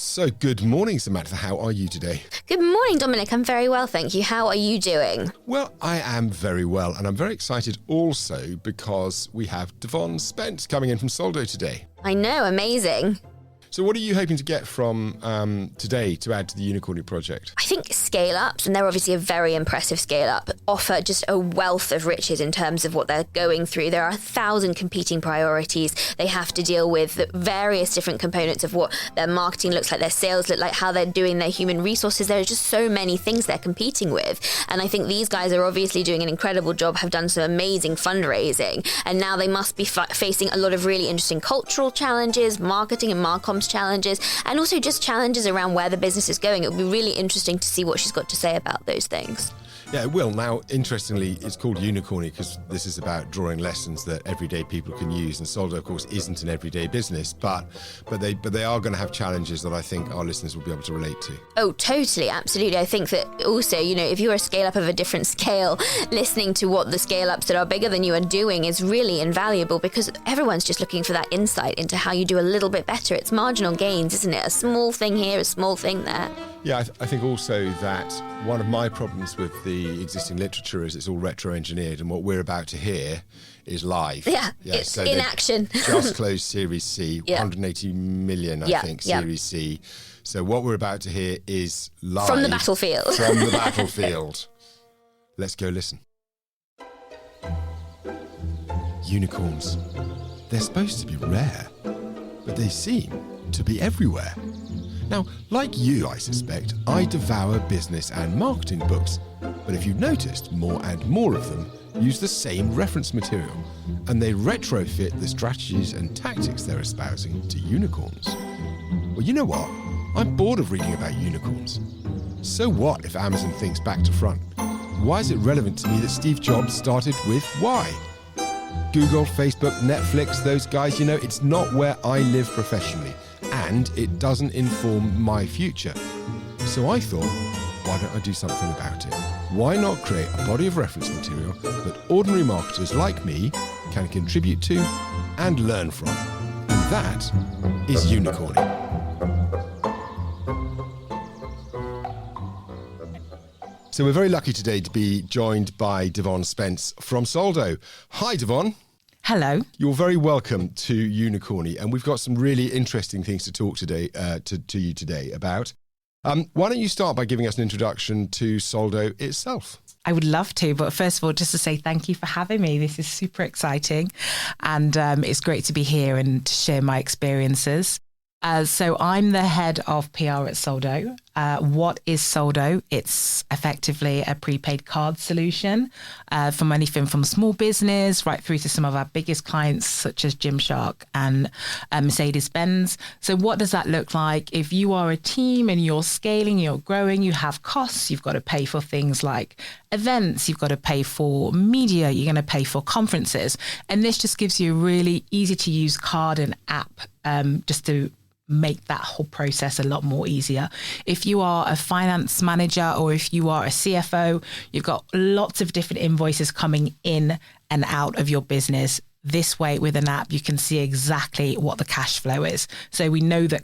So good morning, Samantha. How are you today? Good morning, Dominic. I'm very well, thank you. How are you doing? Well, I am very well, and I'm very excited also because we have Devonne Spence coming in from Soldo today. I know, amazing. So what are you hoping to get from today to add to the Unicorn project? I think scale-ups, and they're obviously a very impressive scale-up, offer just a wealth of riches in terms of what they're going through. There are 1,000 competing priorities. They have to deal with various different components of what their marketing looks like, their sales look like, how they're doing their human resources. There are just so many things they're competing with. And I think these guys are obviously doing an incredible job, have done some amazing fundraising, and now they must be facing a lot of really interesting cultural challenges, marketing and marcoms challenges, and also just challenges around where the business is going. It would be really interesting to see what she's got to say about those things. Yeah, it will. Now, interestingly, it's called Unicorny because this is about drawing lessons that everyday people can use. And Soldo, of course, isn't an everyday business, but they are going to have challenges that I think our listeners will be able to relate to. Oh, totally, absolutely. I think that also, if you're a scale-up of a different scale, listening to what the scale-ups that are bigger than you are doing is really invaluable because everyone's just looking for that insight into how you do a little bit better. It's marginal gains, isn't it? A small thing here, a small thing there. Yeah, I think also that one of my problems with the existing literature is it's all retro-engineered, and what we're about to hear is live. Yeah, it's so in action. Just closed Series C, 180 million, I think, Series C. So what we're about to hear is live. From the battlefield. From the battlefield. Let's go listen. Unicorns. They're supposed to be rare, but they seem to be everywhere. Now, like you, I suspect, I devour business and marketing books. But if you've noticed, more and more of them use the same reference material, and they retrofit the strategies and tactics they're espousing to unicorns. Well, you know what? I'm bored of reading about unicorns. So what if Amazon thinks back to front? Why is it relevant to me that Steve Jobs started with why? Google, Facebook, Netflix, those guys, it's not where I live professionally. And it doesn't inform my future. So I thought, why don't I do something about it? Why not create a body of reference material that ordinary marketers like me can contribute to and learn from? And that is Unicorny. So we're very lucky today to be joined by Devonne Spence from Soldo. Hi, Devonne. Hello. You're very welcome to Unicorny, and we've got some really interesting things to talk today to you today about. Why don't you start by giving us an introduction to Soldo itself? I would love to, but first of all, just to say thank you for having me. This is super exciting, and it's great to be here and to share my experiences. So I'm the head of PR at Soldo. What is Soldo? It's effectively a prepaid card solution from anything from small business right through to some of our biggest clients such as Gymshark and Mercedes-Benz. So what does that look like? If you are a team and you're scaling, you're growing, you have costs, you've got to pay for things like events, you've got to pay for media, you're going to pay for conferences. And this just gives you a really easy to use card and app just to make that whole process a lot more easier. If you are a finance manager or if you are a CFO, you've got lots of different invoices coming in and out of your business. This way, with an app, you can see exactly what the cash flow is. So we know that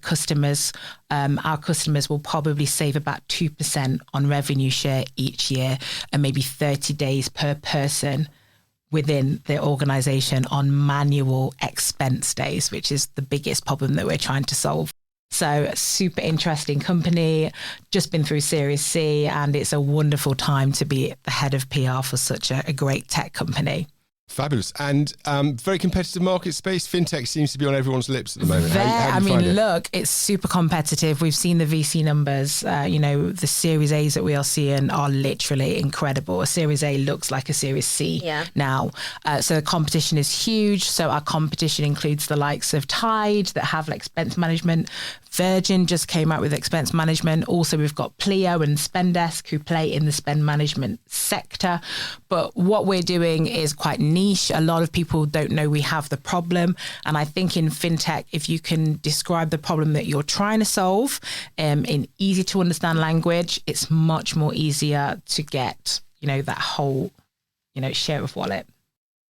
our customers will probably save about 2% on revenue share each year and maybe 30 days per person within the organization on manual expense days, which is the biggest problem that we're trying to solve. So super interesting company, just been through Series C, and it's a wonderful time to be the head of PR for such a great tech company. Fabulous. And very competitive market space. Fintech seems to be on everyone's lips at the moment. How do you find it? Look, it's super competitive. We've seen the VC numbers. The Series A's that we are seeing are literally incredible. A Series A looks like a Series C now. So the competition is huge. So our competition includes the likes of Tide that have expense management. Virgin just came out with expense management. Also, we've got Pleo and Spendesk who play in the spend management sector. But what we're doing is quite niche. A lot of people don't know we have the problem. And I think in fintech, if you can describe the problem that you're trying to solve in easy to understand language, it's much more easier to get, that whole, share of wallet.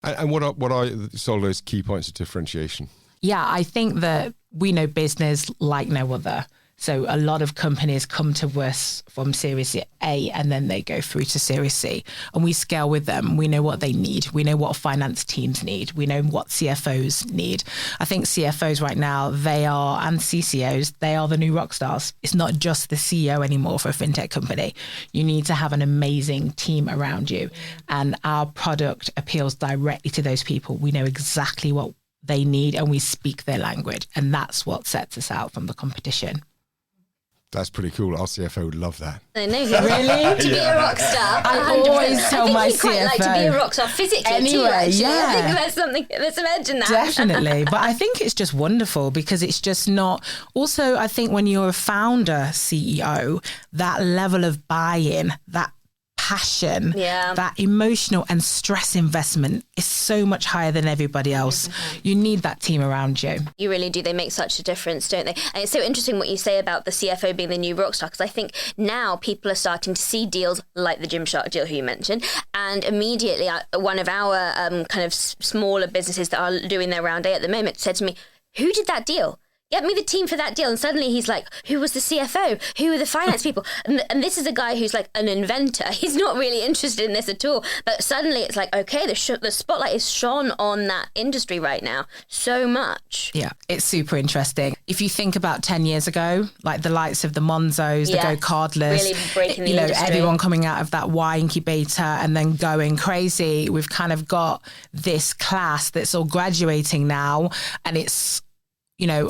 And what are Soldo's key points of differentiation? Yeah, I think that we know business like no other. So a lot of companies come to us from Series A and then they go through to Series C, and we scale with them. We know what they need. We know what finance teams need. We know what CFOs need. I think CFOs right now, and CCOs, they are the new rock stars. It's not just the CEO anymore for a fintech company. You need to have an amazing team around you. And our product appeals directly to those people. We know exactly what they need and we speak their language. And that's what sets us out from the competition. That's pretty cool. Our CFO would love that. I know. Really? To be a rock star. I always tell my CFO. I think quite like to be a rock star physically too, actually. Yeah. I think there's some edge in that. Definitely. But I think it's just wonderful because it's just not... Also, I think when you're a founder, CEO, that level of buy-in, that passion, that emotional and stress investment is so much higher than everybody else. You need that team around you. You really do. They make such a difference, don't they? And it's so interesting what you say about the CFO being the new rock star, because I think now people are starting to see deals like the Gymshark deal who you mentioned, and immediately one of our kind of smaller businesses that are doing their round A at the moment said to me, "Who did that deal? Get me the team for that deal." And suddenly he's like, who was the CFO? Who were the finance people? And this is a guy who's like an inventor. He's not really interested in this at all. But suddenly it's like, okay, the spotlight is shone on that industry right now so much. Yeah, it's super interesting. If you think about 10 years ago, like the likes of the Monzos, the Go Cardless, really breaking the industry. Everyone coming out of that Y incubator and then going crazy. We've kind of got this class that's all graduating now, and it's,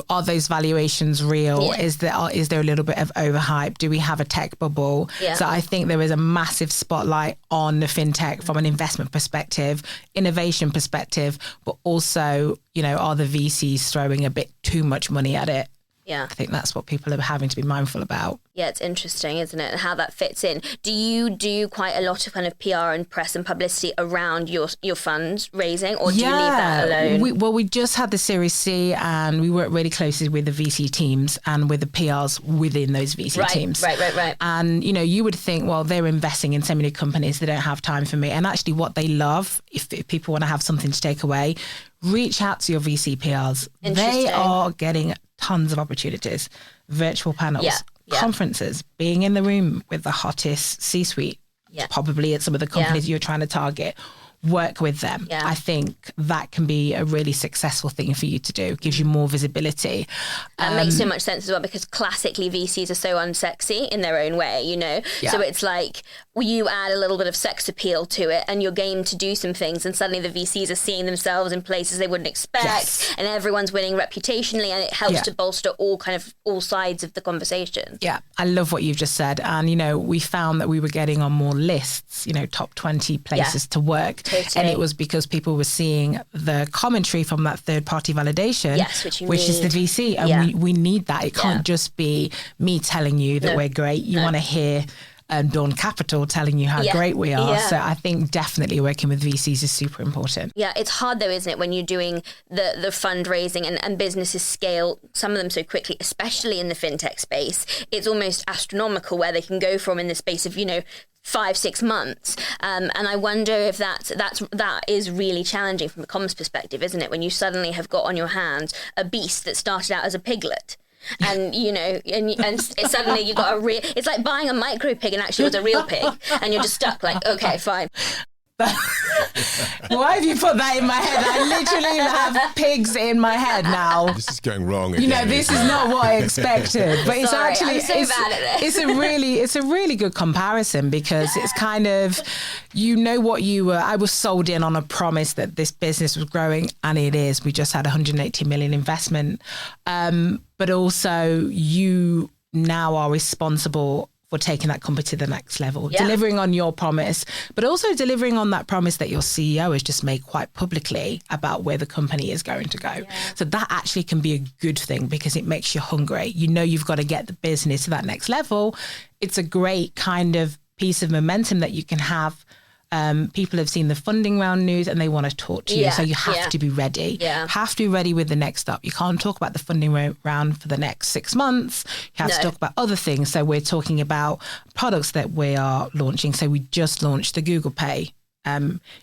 are those valuations real? Yeah. Is there a little bit of overhype? Do we have a tech bubble? Yeah. So I think there is a massive spotlight on the fintech from an investment perspective, innovation perspective, but also, are the VCs throwing a bit too much money at it? Yeah. I think that's what people are having to be mindful about. Yeah, it's interesting, isn't it? And how that fits in. Do you do quite a lot of kind of PR and press and publicity around your funds raising, or do you leave that alone? We just had the Series C and we work really closely with the VC teams and with the PRs within those VC teams. Right. And, you would think, well, they're investing in so many companies, they don't have time for me. And actually what they love, if people want to have something to take away, reach out to your VC PRs. They are getting tons of opportunities, virtual panels, conferences, being in the room with the hottest C-suite, probably at some of the companies you're trying to target. Work with them. Yeah. I think that can be a really successful thing for you to do. It gives you more visibility. That makes so much sense as well, because classically VCs are so unsexy in their own way, Yeah. So it's like you add a little bit of sex appeal to it and you're game to do some things, and suddenly the VCs are seeing themselves in places they wouldn't expect, and everyone's winning reputationally, and it helps to bolster all sides of the conversation. Yeah, I love what you've just said. And, we found that we were getting on more lists, top 20 places to work. Totally. And it was because people were seeing the commentary from that third-party validation, which is the VC. And we need that. It can't just be me telling you that we're great. You want to hear Dawn Capital telling you how great we are. Yeah. So I think definitely working with VCs is super important. Yeah, it's hard though, isn't it, when you're doing the fundraising and businesses scale, some of them so quickly, especially in the fintech space. It's almost astronomical where they can go from in the space of, 5-6 months. And I wonder if that is really challenging from a comms perspective, isn't it? When you suddenly have got on your hands a beast that started out as a piglet. And, and suddenly you've got it's like buying a micro pig and actually it was a real pig. And you're just stuck like, okay, fine. Why have you put that in my head? I literally have pigs in my head now. This is going wrong. This is not what I expected. But it's Sorry, actually I'm so bad at this. It's a really good comparison, because it's kind of what you were. I was sold in on a promise that this business was growing, and it is. We just had 180 million investment, but also you now are responsible for taking that company to the next level, delivering on your promise, but also delivering on that promise that your CEO has just made quite publicly about where the company is going to go. Yeah. So that actually can be a good thing, because it makes you hungry. You've got to get the business to that next level. It's a great kind of piece of momentum that you can have. People have seen the funding round news and they want to talk to you. So you have to be ready. Yeah. Have to be ready with the next step. You can't talk about the funding round for the next 6 months. You have to talk about other things. So we're talking about products that we are launching. So we just launched the Google Pay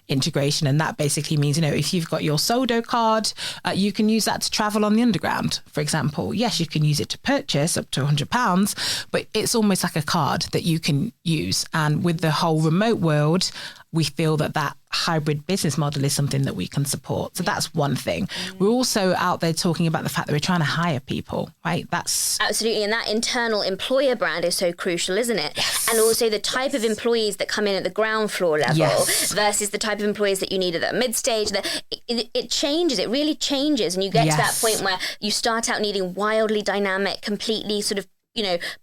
integration. And that basically means, if you've got your Soldo card, you can use that to travel on the underground, for example. Yes, you can use it to purchase up to £100, but it's almost like a card that you can use. And with the whole remote world, we feel that hybrid business model is something that we can support. So that's one thing. We're also out there talking about the fact that we're trying to hire people, right? That's absolutely. And that internal employer brand is so crucial, isn't it? Yes. And also the type of employees that come in at the ground floor level versus the type of employees that you need at the mid stage. It changes. It really changes. And you get to that point where you start out needing wildly dynamic, completely sort of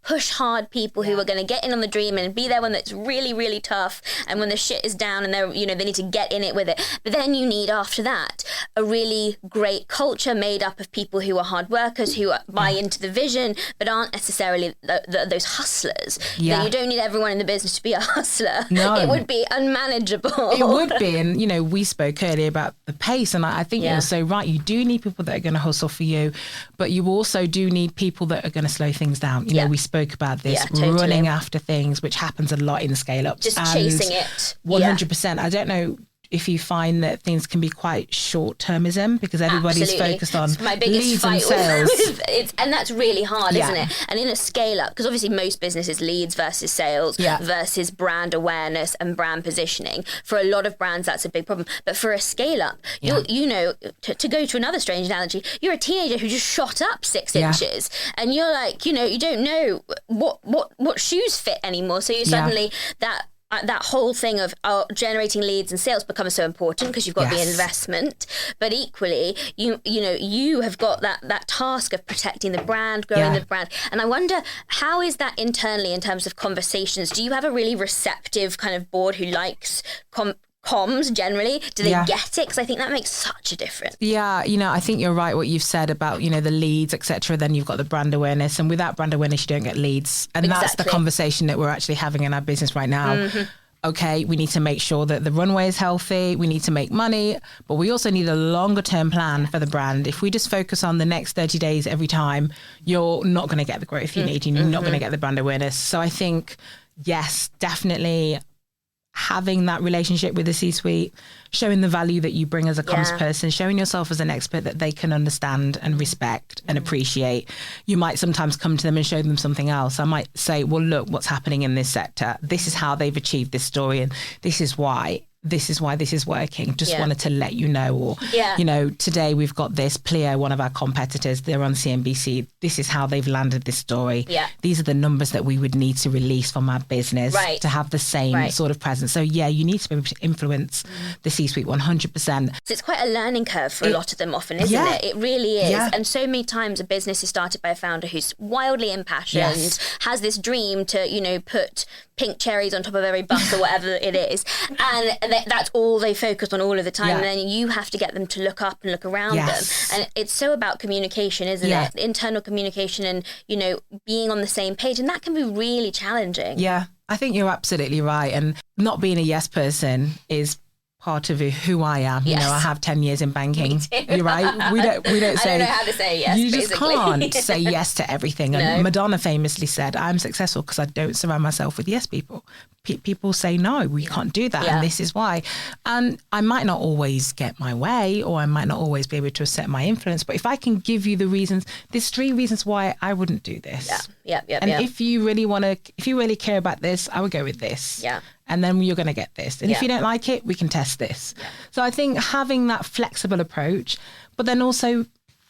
push hard people who are going to get in on the dream and be there when it's really, really tough and when the shit is down and they're, they need to get in it with it. But then you need, after that, a really great culture made up of people who are hard workers, who buy into the vision, but aren't necessarily those hustlers. Yeah. You don't need everyone in the business to be a hustler. No. It would be unmanageable. It would be. And, we spoke earlier about the pace. And I think you're so right. You do need people that are going to hustle for you, but you also do need people that are going to slow things down. We spoke about this, running after things, which happens a lot in scale-ups. Just chasing it. 100%. I don't know if you find that things can be quite short-termism because everybody's focused on my biggest leads fight and sales. And that's really hard, isn't it? And in a scale-up, because obviously most businesses leads versus sales versus brand awareness and brand positioning. For a lot of brands, that's a big problem. But for a scale-up, to go to another strange analogy, you're a teenager who just shot up 6 inches, and you're like, you don't know what shoes fit anymore. So you suddenly that whole thing of generating leads and sales becomes so important because you've got the investment, but equally you have got that task of protecting the brand, growing the brand. And I wonder, how is that internally in terms of conversations? Do you have a really receptive kind of board who likes comms generally? Do they get it? Because I think that makes such a difference. Yeah, I think you're right what you've said about, the leads, etc. Then you've got the brand awareness, and without brand awareness, you don't get leads. And that's the conversation that we're actually having in our business right now. Mm-hmm. Okay, we need to make sure that the runway is healthy. We need to make money, but we also need a longer term plan for the brand. If we just focus on the next 30 days every time, you're not going to get the growth you need. You're not going to get the brand awareness. So I think, yes, definitely having that relationship with the C-suite, showing the value that you bring as a comms person, showing yourself as an expert that they can understand and respect and appreciate. You might sometimes come to them and show them something else. I might say, well, look, what's happening in this sector. This is how they've achieved this story, and this is why this is working. Just wanted to let you know. Or, today we've got this Pleo, one of our competitors, they're on CNBC. This is how they've landed this story. Yeah. These are the numbers that we would need to release from our business to have the same sort of presence. So you need to be able to influence the C-suite 100%. So it's quite a learning curve for a lot of them often, isn't it? It really is. Yeah. And so many times a business is started by a founder who's wildly impassioned, has this dream to, put pink cherries on top of every bus or whatever it is. And that's all they focus on all of the time. And then you have to get them to look up and look around them. And it's so about communication, isn't it? Internal communication and, being on the same page. And that can be really challenging. Yeah, I think you're absolutely right. And not being a yes person is part of who I am. I have 10 years in banking. You're right. We don't say. I don't know how to say yes. You just can't say yes to everything. And Madonna famously said, "I'm successful because I don't surround myself with yes people." People say no, we can't do that, and this is why. And I might not always get my way, or I might not always be able to assert my influence. But if I can give you the reasons, there's 3 reasons why I wouldn't do this. If you really care about this, I would go with this. Yeah. And then you're going to get this. And if you don't like it, we can test this. Yeah. So I think having that flexible approach, but then also,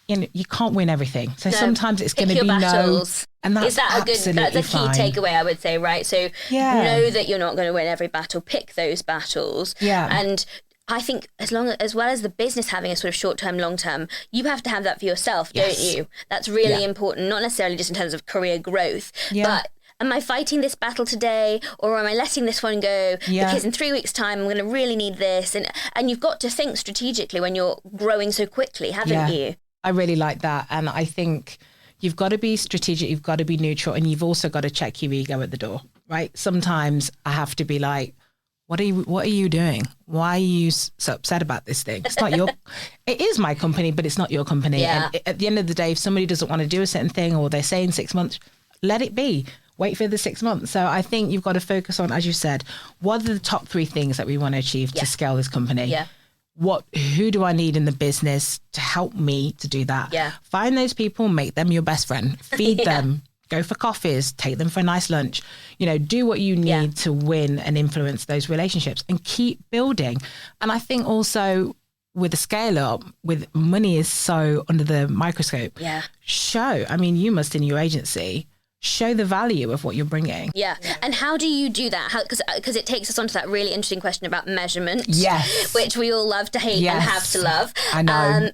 you can't win everything. So sometimes it's going to be battles. No. And that's that's a key takeaway, I would say, right? So know that you're not going to win every battle. Pick those battles. Yeah. And I think as well as the business having a sort of short-term, long-term, you have to have that for yourself, don't you? That's really important, not necessarily just in terms of career growth, but am I fighting this battle today, or am I letting this one go? Because in 3 weeks' time, I'm going to really need this. And you've got to think strategically when you're growing so quickly, haven't you? I really like that. And I think you've got to be strategic, you've got to be neutral, and you've also got to check your ego at the door, right? Sometimes I have to be like, what are you doing? Why are you so upset about this thing? It's not it is my company, but it's not your company. Yeah. And at the end of the day, if somebody doesn't want to do a certain thing, or they're saying 6 months, let it be. wait for the 6 months. So I think you've got to focus on, as you said, what are the top 3 things that we want to achieve to scale this company? Yeah. Who do I need in the business to help me to do that? Yeah. Find those people, make them your best friend, feed them, go for coffees, take them for a nice lunch, do what you need to win and influence those relationships and keep building. And I think also with a scale up, with money is so under the microscope, you must in your agency show the value of what you're bringing. Yeah. And how do you do that? Because it takes us on to that really interesting question about measurement. Yes. Which we all love to hate and have to love. I know.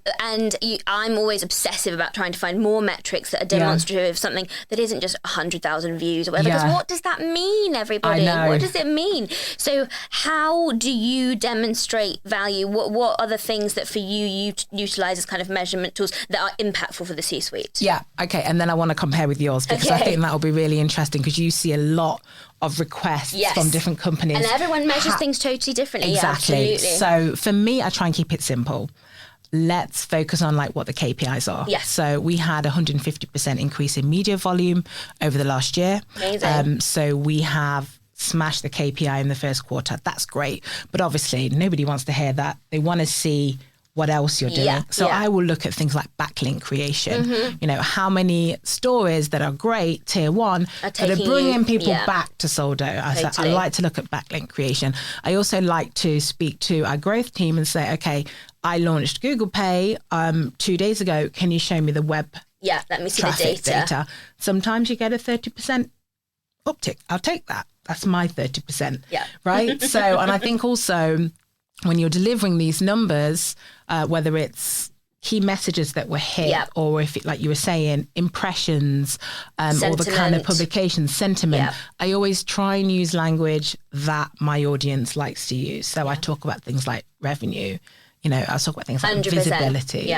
I'm always obsessive about trying to find more metrics that are demonstrative of something that isn't just 100,000 views or whatever. Because what does that mean, everybody? I know. What does it mean? So how do you demonstrate value? What are the things that for you utilize as kind of measurement tools that are impactful for the C-suite? Yeah. Okay. And then I want to compare with yours because I think that'll be really interesting because you see a lot of requests from different companies. And everyone measures things totally differently. Exactly. Yeah, absolutely. So for me, I try and keep it simple. Let's focus on what the KPIs are. Yes. So we had 150% increase in media volume over the last year. Amazing. So we have smashed the KPI in the first quarter. That's great. But obviously nobody wants to hear that. They want to see what else you're doing. I will look at things like backlink creation. How many stories that are great, tier 1, that are bringing people back to Soldo. I like to look at backlink creation. I also like to speak to our growth team and say, okay, I launched Google Pay 2 days ago. Can you show me the web let me see the data. Sometimes you get a 30% uptick. I'll take that. That's my 30%. Yeah. Right? So, and I think also when you're delivering these numbers, whether it's key messages that were hit or if it, like you were saying, impressions or the kind of publication sentiment, I always try and use language that my audience likes to use. So I talk about things like revenue. I'll talk about things like 100%. visibility,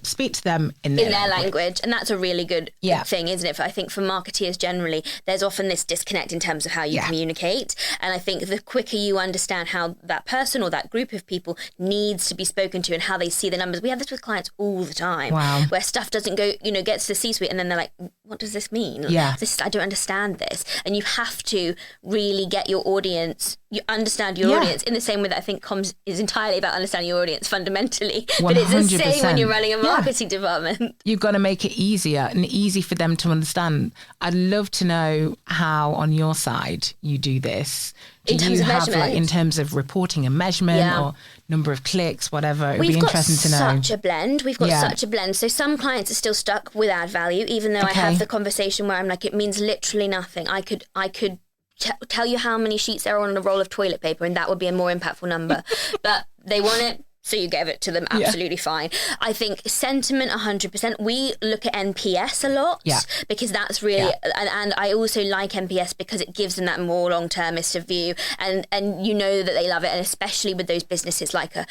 speak to them in their language. And that's a really good thing, isn't it? I think for marketeers generally, there's often this disconnect in terms of how you communicate. And I think the quicker you understand how that person or that group of people needs to be spoken to and how they see the numbers. We have this with clients all the time, where stuff doesn't go, gets to the C-suite and then they're like, what does this mean? I don't understand this. And you have to really get your audience, you understand your audience in the same way that I think comms is entirely about understanding your audience fundamentally, 100%. But it's the same when you're running a marketing department. You've got to make it easier and easy for them to understand. I'd love to know how on your side you do this. In terms of measurement? In terms of reporting and measurement or number of clicks, whatever. It'd be interesting to know. We've got such a blend. So some clients are still stuck with add value, even though I have the conversation where I'm like, it means literally nothing. I could tell you how many sheets there are on a roll of toilet paper and that would be a more impactful number. But they want it. So you gave it to them, absolutely fine. I think sentiment, 100%. We look at NPS a lot because that's really, and I also like NPS because it gives them that more long-termist view, and that they love it, and especially with those businesses like a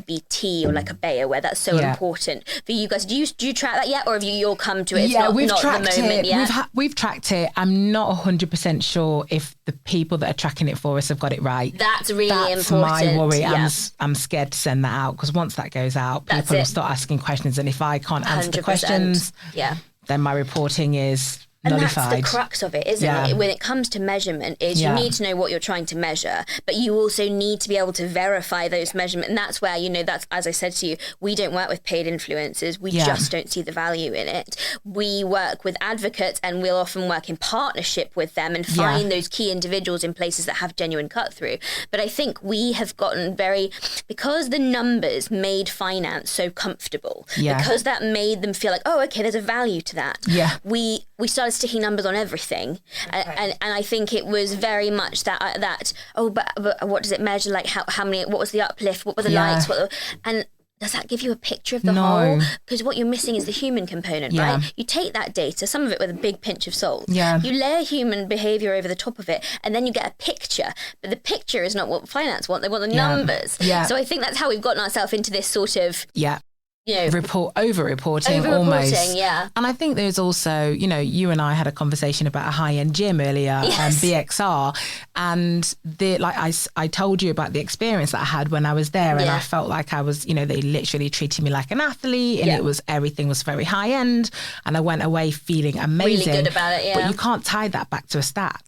BT or like a Bayer, where that's so important for you guys. Do you track that yet, or have you all come to it? It's we've not tracked the moment it. yet. We've tracked it. I'm not 100% sure if the people that are tracking it for us have got it right. That's really important. That's my worry. I'm scared to send that out because once that goes out, people will start asking questions, and if I can't answer the questions, then my reporting is nullified. And that's the crux of it, isn't it? When it comes to measurement, is you need to know what you're trying to measure, but you also need to be able to verify those measurements. And that's where, that's, as I said to you, we don't work with paid influencers. We just don't see the value in it. We work with advocates, and we'll often work in partnership with them and find those key individuals in places that have genuine cut through. But I think we have gotten because the numbers made finance so comfortable, because that made them feel like, oh, okay, there's a value to that. We started sticking numbers on everything, and I think it was very much that but what does it measure, like how many, what was the uplift, what were the likes, and does that give you a picture of the whole? Because what you're missing is the human component, right? You take that data, some of it with a big pinch of salt, you layer human behavior over the top of it, and then you get a picture, but the picture is not what finance want. They want the numbers. So I think that's how we've gotten ourselves into this sort of over-reporting almost. Yeah. And I think there's also, you and I had a conversation about a high-end gym earlier, BXR, and I told you about the experience that I had when I was there, and I felt like I was, they literally treated me like an athlete, and everything was very high-end, and I went away feeling amazing. Really good about it, But you can't tie that back to a stat.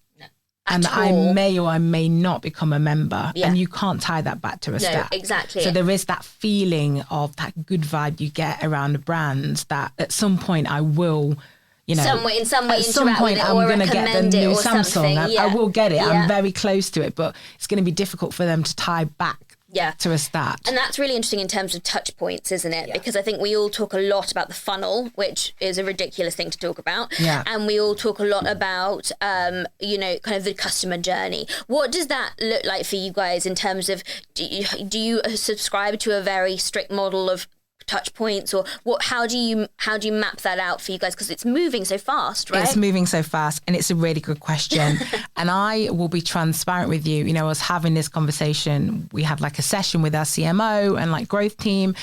And I may or I may not become a member, and you can't tie that back to a stat. Exactly. So there is that feeling of that good vibe you get around a brand that at some point I will, in some way, at some point I'm going to get the new Samsung. I will get it. Yeah. I'm very close to it, but it's going to be difficult for them to tie back to a stat. And that's really interesting in terms of touch points, isn't it? Yeah. Because I think we all talk a lot about the funnel, which is a ridiculous thing to talk about. Yeah. And we all talk a lot about, kind of the customer journey. What does that look like for you guys in terms of, do you subscribe to a very strict model of touch points, or what? How do you map that out for you guys? Because it's moving so fast, right? It's moving so fast, and it's a really good question. And I will be transparent with you. I was having this conversation. We had a session with our CMO and growth team.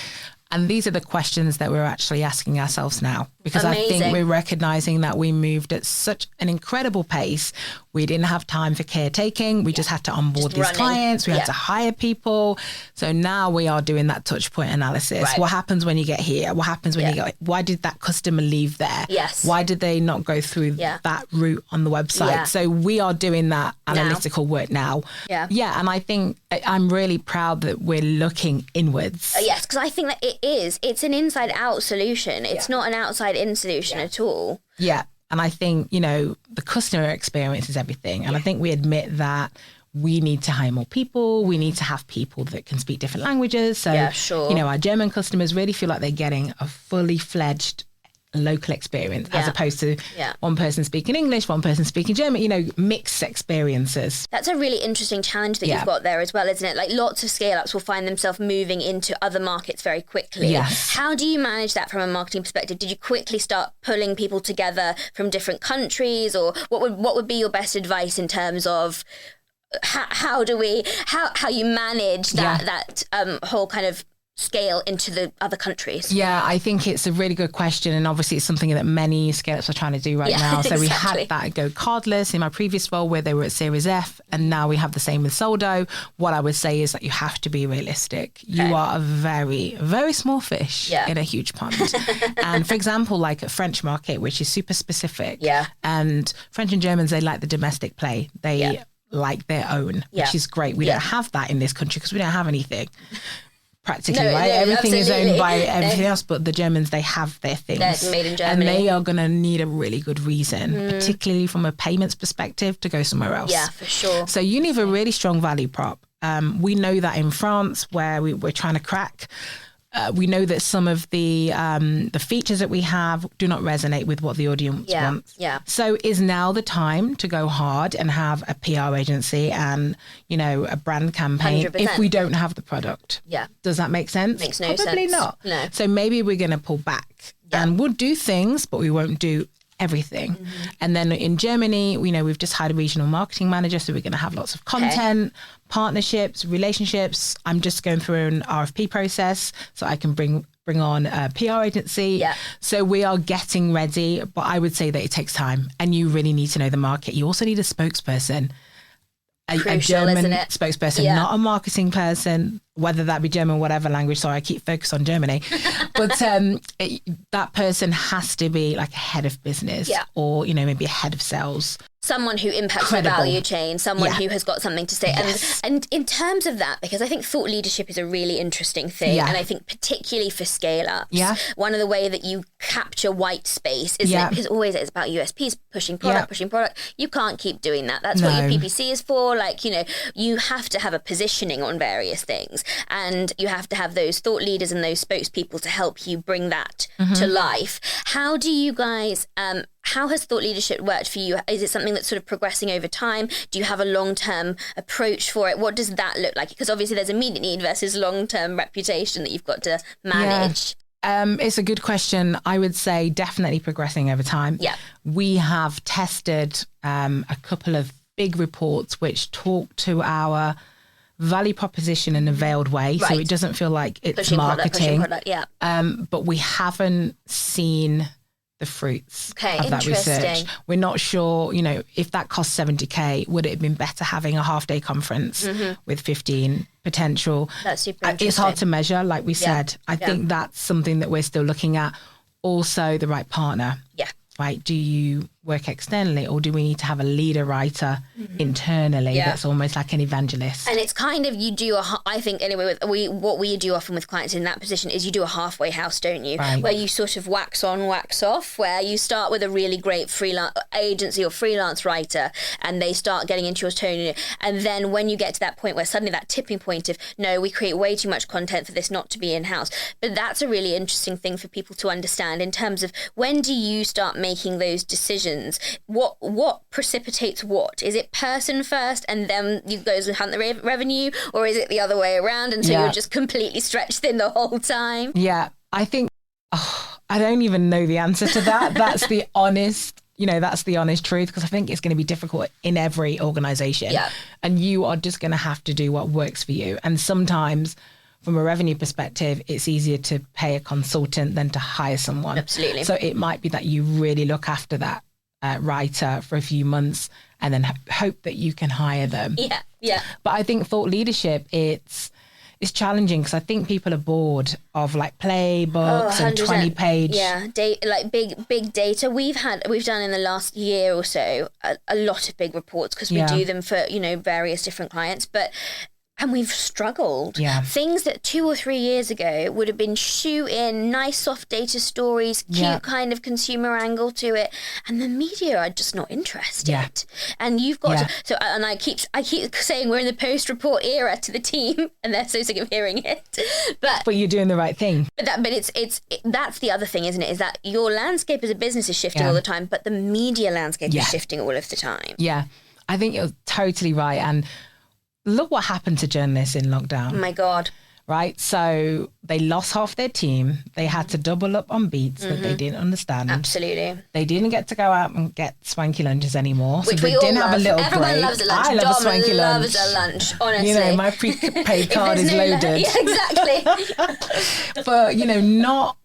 And these are the questions that we're actually asking ourselves now, because Amazing. I think we're recognizing that we moved at such an incredible pace. We didn't have time for caretaking. We just had to onboard these clients. We had to hire people. So now we are doing that touch point analysis. Right. What happens when you get here? What happens when you go? Why did that customer leave there? Yes. Why did they not go through that route on the website? Yeah. So we are doing that analytical work now. Yeah. Yeah. And I think I'm really proud that we're looking inwards. Yes, because I think that it's an inside out solution. It's not an outside in solution at all. Yeah. And I think, the customer experience is everything. And I think we admit that we need to hire more people. We need to have people that can speak different languages. So, our German customers really feel like they're getting a fully fledged local experience as opposed to one person speaking English, one person speaking German, mixed experiences. That's a really interesting challenge that you've got there as well, isn't it? Lots of scale-ups will find themselves moving into other markets very quickly. Yes. How do you manage that from a marketing perspective? Did you quickly start pulling people together from different countries, or what would be your best advice in terms of how you manage that whole kind of scale into the other countries? Yeah, I think it's a really good question, and obviously it's something that many scale-ups are trying to do right now. So we had that go cardless in my previous role where they were at Series F, and now we have the same with Soldo. What I would say is that you have to be realistic. You are a very, very small fish in a huge pond. And for example, a French market, which is super specific, and French and Germans, they like the domestic play. They like their own, which is great. We don't have that in this country because we don't have anything. Practically, right? Everything absolutely is owned by everything else, but the Germans, they have their things. They're made in Germany. And they are going to need a really good reason, particularly from a payments perspective, to go somewhere else. Yeah, for sure. So you need a really strong value prop. We know that in France, where we're trying to crack, we know that some of the features that we have do not resonate with what the audience wants. Yeah. So is now the time to go hard and have a PR agency and, a brand campaign 100%. if we don't have the product? Yeah. Does that make sense? Makes no sense. Probably not. No. So maybe we're going to pull back and we'll do things, but we won't do everything. And then in Germany, we've just hired a regional marketing manager, so we're going to have lots of content, partnerships, relationships. I'm just going through an RFP process so I can bring on a PR agency. Yeah. So we are getting ready, but I would say that it takes time, and you really need to know the market. You also need a spokesperson. A German spokesperson, not a marketing person, whether that be German, whatever language. Sorry, I keep focused on Germany. But that person has to be a head of business or, maybe a head of sales. Someone who impacts the value chain, someone who has got something to say. Yes. And in terms of that, because I think thought leadership is a really interesting thing, and I think particularly for scale-ups, one of the way that you capture white space is because always it's about USPs, pushing product. You can't keep doing that. That's what your PPC is for. You have to have a positioning on various things, and you have to have those thought leaders and those spokespeople to help you bring that to life. How do you guys... how has thought leadership worked for you? Is it something that's sort of progressing over time? Do you have a long-term approach for it? What does that look like? Because obviously there's immediate need versus long-term reputation that you've got to manage. It's a good question. I would say definitely progressing over time. Yeah. We have tested a couple of big reports which talk to our value proposition in a veiled way. So it doesn't feel like it's pushing marketing. Product, yeah. But we haven't seen the fruits of that interesting. research. We're not sure, if that cost 70K, would it have been better having a half-day conference with 15 potential? That's super interesting. It's hard to measure, like we said. I think that's something that we're still looking at. Also, the right partner. Yeah. Right? Do you work externally, or do we need to have a leader writer internally that's almost like an evangelist? And it's kind of, you do I think anyway, what we do often with clients in that position is you do a halfway house, don't you? Right. Where you sort of wax on, wax off, where you start with a really great freelance agency or freelance writer, and they start getting into your tone. And then when you get to that point where suddenly that tipping point of, no, we create way too much content for this not to be in-house. But that's a really interesting thing for people to understand in terms of, when do you start making those decisions? What precipitates what? Is it person first and then you go and hunt the revenue, or is it the other way around, and so you're just completely stretched thin the whole time? Yeah, I think I don't even know the answer to that. That's the honest truth, because I think it's going to be difficult in every organization. Yeah. And you are just going to have to do what works for you. And sometimes from a revenue perspective, it's easier to pay a consultant than to hire someone. Absolutely. So it might be that you really look after that writer for a few months and then hope that you can hire them. Yeah. But I think thought leadership, it's challenging, because I think people are bored of like playbooks and 20-page. Yeah, like big data. We've done in the last year or so a lot of big reports, because we do them for various different clients, and we've struggled. Yeah. Things that 2 or 3 years ago would have been shoe in, nice soft data stories, cute kind of consumer angle to it, and the media are just not interested. Yeah. And you've got to. So, and I keep saying we're in the post-report era to the team, and they're so sick of hearing it. But you're doing the right thing. But that's the other thing, isn't it? Is that your landscape as a business is shifting all the time, but the media landscape is shifting all of the time. Yeah, I think you're totally right. And look what happened to journalists in lockdown. Oh my God. Right? So they lost half their team. They had to double up on beats that they didn't understand. Absolutely. They didn't get to go out and get swanky lunches anymore. Which so we they all didn't love. have a little Everyone break. loves a lunch. I love Dom a swanky lunch. loves a lunch, honestly. My prepaid card is loaded. Yeah, exactly. But, not...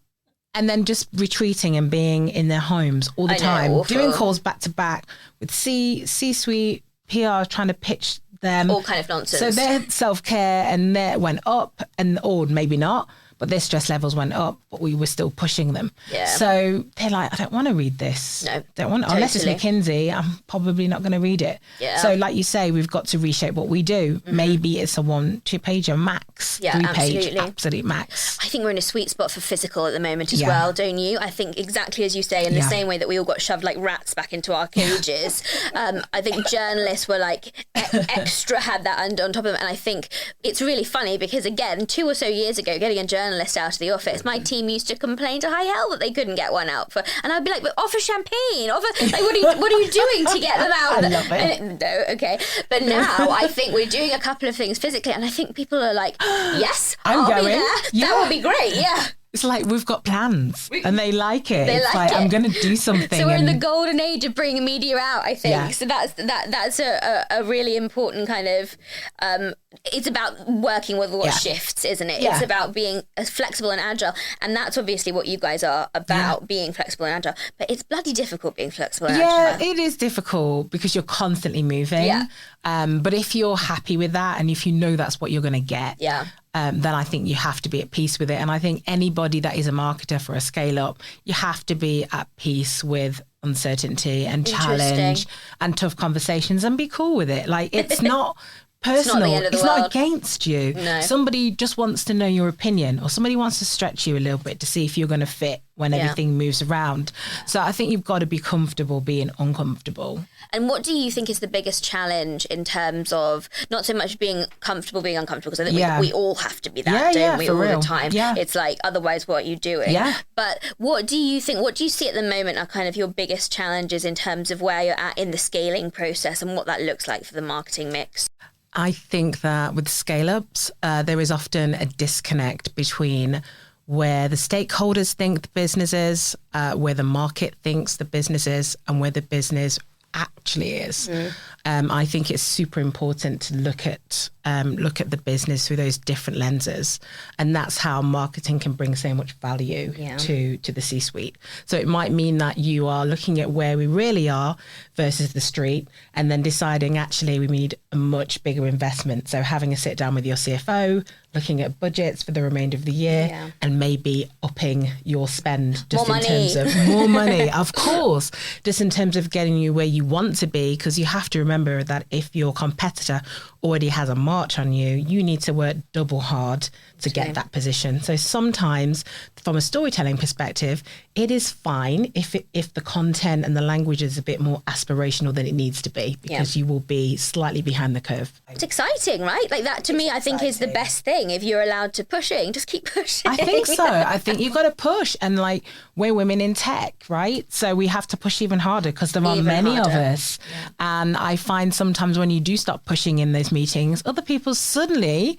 And then just retreating and being in their homes all the time. Doing calls back to back with C-suite, PR, trying to pitch them. All kind of nonsense. So their self-care and their went up, or maybe not, but their stress levels went up, but we were still pushing them. Yeah. So they're like, I don't want to read this. No, don't want unless it's McKinsey, I'm probably not going to read it. Yeah. So like you say, we've got to reshape what we do. Maybe it's a 1-2 pager max, 3-page, absolute max. I think we're in a sweet spot for physical at the moment as well, don't you? I think exactly as you say, in the same way that we all got shoved like rats back into our cages. I think journalists were like extra had that on top of them. And I think it's really funny because, again, 2 or so years ago, getting a journalist out of the office, my team used to complain to high hell that they couldn't get one out for, and I'd be like, but offer champagne, like what are you doing to get them out? I love it. No, okay. But now I think we're doing a couple of things physically, and I think people are like, yes, I'll going. be there. Yeah. That would be great. Yeah. It's like we've got plans and they like it. It's like I'm going to do something. So we're in the golden age of bringing media out, I think. Yeah. So that's a really important kind of, it's about working with what shifts, isn't it? Yeah. It's about being as flexible and agile. And that's obviously what you guys are about, being flexible and agile. But it's bloody difficult being flexible and agile. Yeah, it is difficult because you're constantly moving. Yeah. But if you're happy with that and if you know that's what you're going to get, then I think you have to be at peace with it. And I think anybody that is a marketer for a scale up, you have to be at peace with uncertainty and challenge and tough conversations and be cool with it. Like, it's not personal. It's not against you. No. Somebody just wants to know your opinion, or somebody wants to stretch you a little bit to see if you're going to fit when everything moves around. So I think you've got to be comfortable being uncomfortable. And what do you think is the biggest challenge in terms of not so much being comfortable, being uncomfortable? Because I think we all have to be that, don't we, all the time? Yeah. It's like, otherwise what are you doing? Yeah. But what do you think, what do you see at the moment are kind of your biggest challenges in terms of where you're at in the scaling process and what that looks like for the marketing mix? I think that with scale-ups, there is often a disconnect between where the stakeholders think the business is, where the market thinks the business is, and where the business actually is. I think it's super important to look at the business through those different lenses, and that's how marketing can bring so much value to the C-suite. So it might mean that you are looking at where we really are versus the street, and then deciding actually we need a much bigger investment. So having a sit down with your CFO, looking at budgets for the remainder of the year, and maybe upping your spend just in terms of more money, of course, just in terms of getting you where you want to be, because you have to remember that if your competitor already has a march on you, you need to work double hard to get that position. So sometimes from a storytelling perspective, it is fine if the content and the language is a bit more aspirational than it needs to be, because you will be slightly behind the curve. It's exciting, right? Like that to me, I think is the best thing. If you're allowed to pushing, just keep pushing. I think so. I think you've got to push. And like, we're women in tech, right? So we have to push even harder because there are many of us. And I find sometimes when you do start pushing in those meetings, other people suddenly,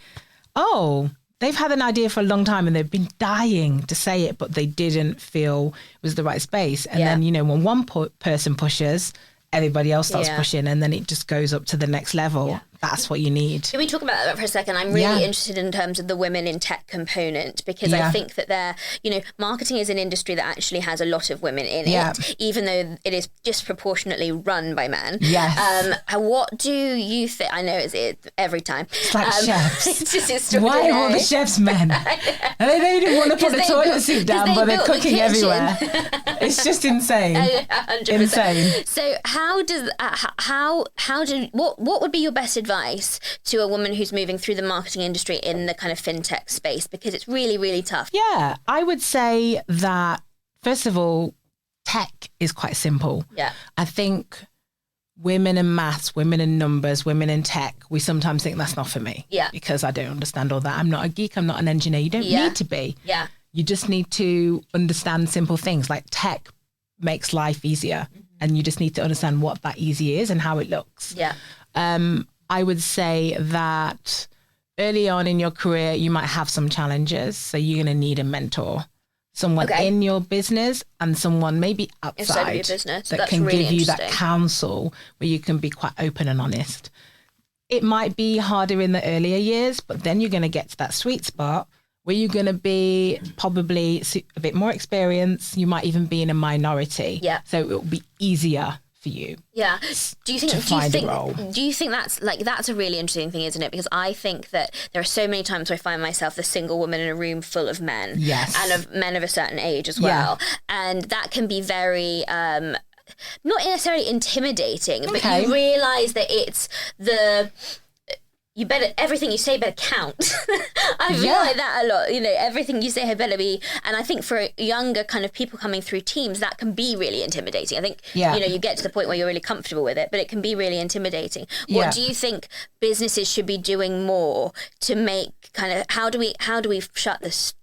they've had an idea for a long time and they've been dying to say it, but they didn't feel it was the right space. And then, when one person pushes, everybody else starts pushing, and then it just goes up to the next level. That's what you need. Can we talk about that for a second? I'm really interested in terms of the women in tech component, because I think that marketing is an industry that actually has a lot of women in it, even though it is disproportionately run by men. Yes. What do you think? I know it's every time. It's like chefs. It's just extraordinary. Why are all the chefs men? And they don't want to put the toilet seat down, but they're cooking everywhere. It's just insane. 100%. Insane. So what would be your best advice to a woman who's moving through the marketing industry in the kind of fintech space, because it's really, really tough? Yeah, I would say that, first of all, tech is quite simple. Yeah. I think women in maths, women in numbers, women in tech, we sometimes think that's not for me. Yeah. Because I don't understand all that. I'm not a geek, I'm not an engineer. You don't need to be. Yeah. You just need to understand simple things like tech makes life easier. And you just need to understand what that easy is and how it looks. Yeah. I would say that early on in your career, you might have some challenges. So you're going to need a mentor, someone in your business and someone maybe outside of your business. that That's can really give you that counsel where you can be quite open and honest. It might be harder in the earlier years, but then you're going to get to that sweet spot where you're going to be probably a bit more experienced. You might even be in a minority. Yeah. So it will be easier for you. Yeah. Do you think that's a really interesting thing, isn't it? Because I think that there are so many times where I find myself the single woman in a room full of men. Yes. And of men of a certain age as well. And that can be very not necessarily intimidating, but you realise that it's everything you say better count. I feel like that a lot. Everything you say had better be. And I think for younger kind of people coming through teams, that can be really intimidating. I think you get to the point where you're really comfortable with it, but it can be really intimidating. What do you think businesses should be doing more to make kind of how do we shut this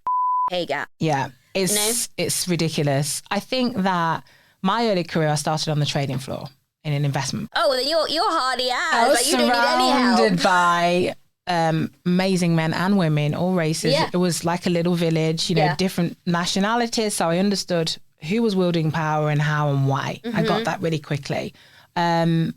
pay gap? Yeah, it's ridiculous. I think that my early career, I started on the trading floor in an investment. Oh, well, then you're hardy as. I was like, you don't need any help. surrounded by amazing men and women, all races. Yeah. It was like a little village, different nationalities. So I understood who was wielding power and how and why. I got that really quickly. I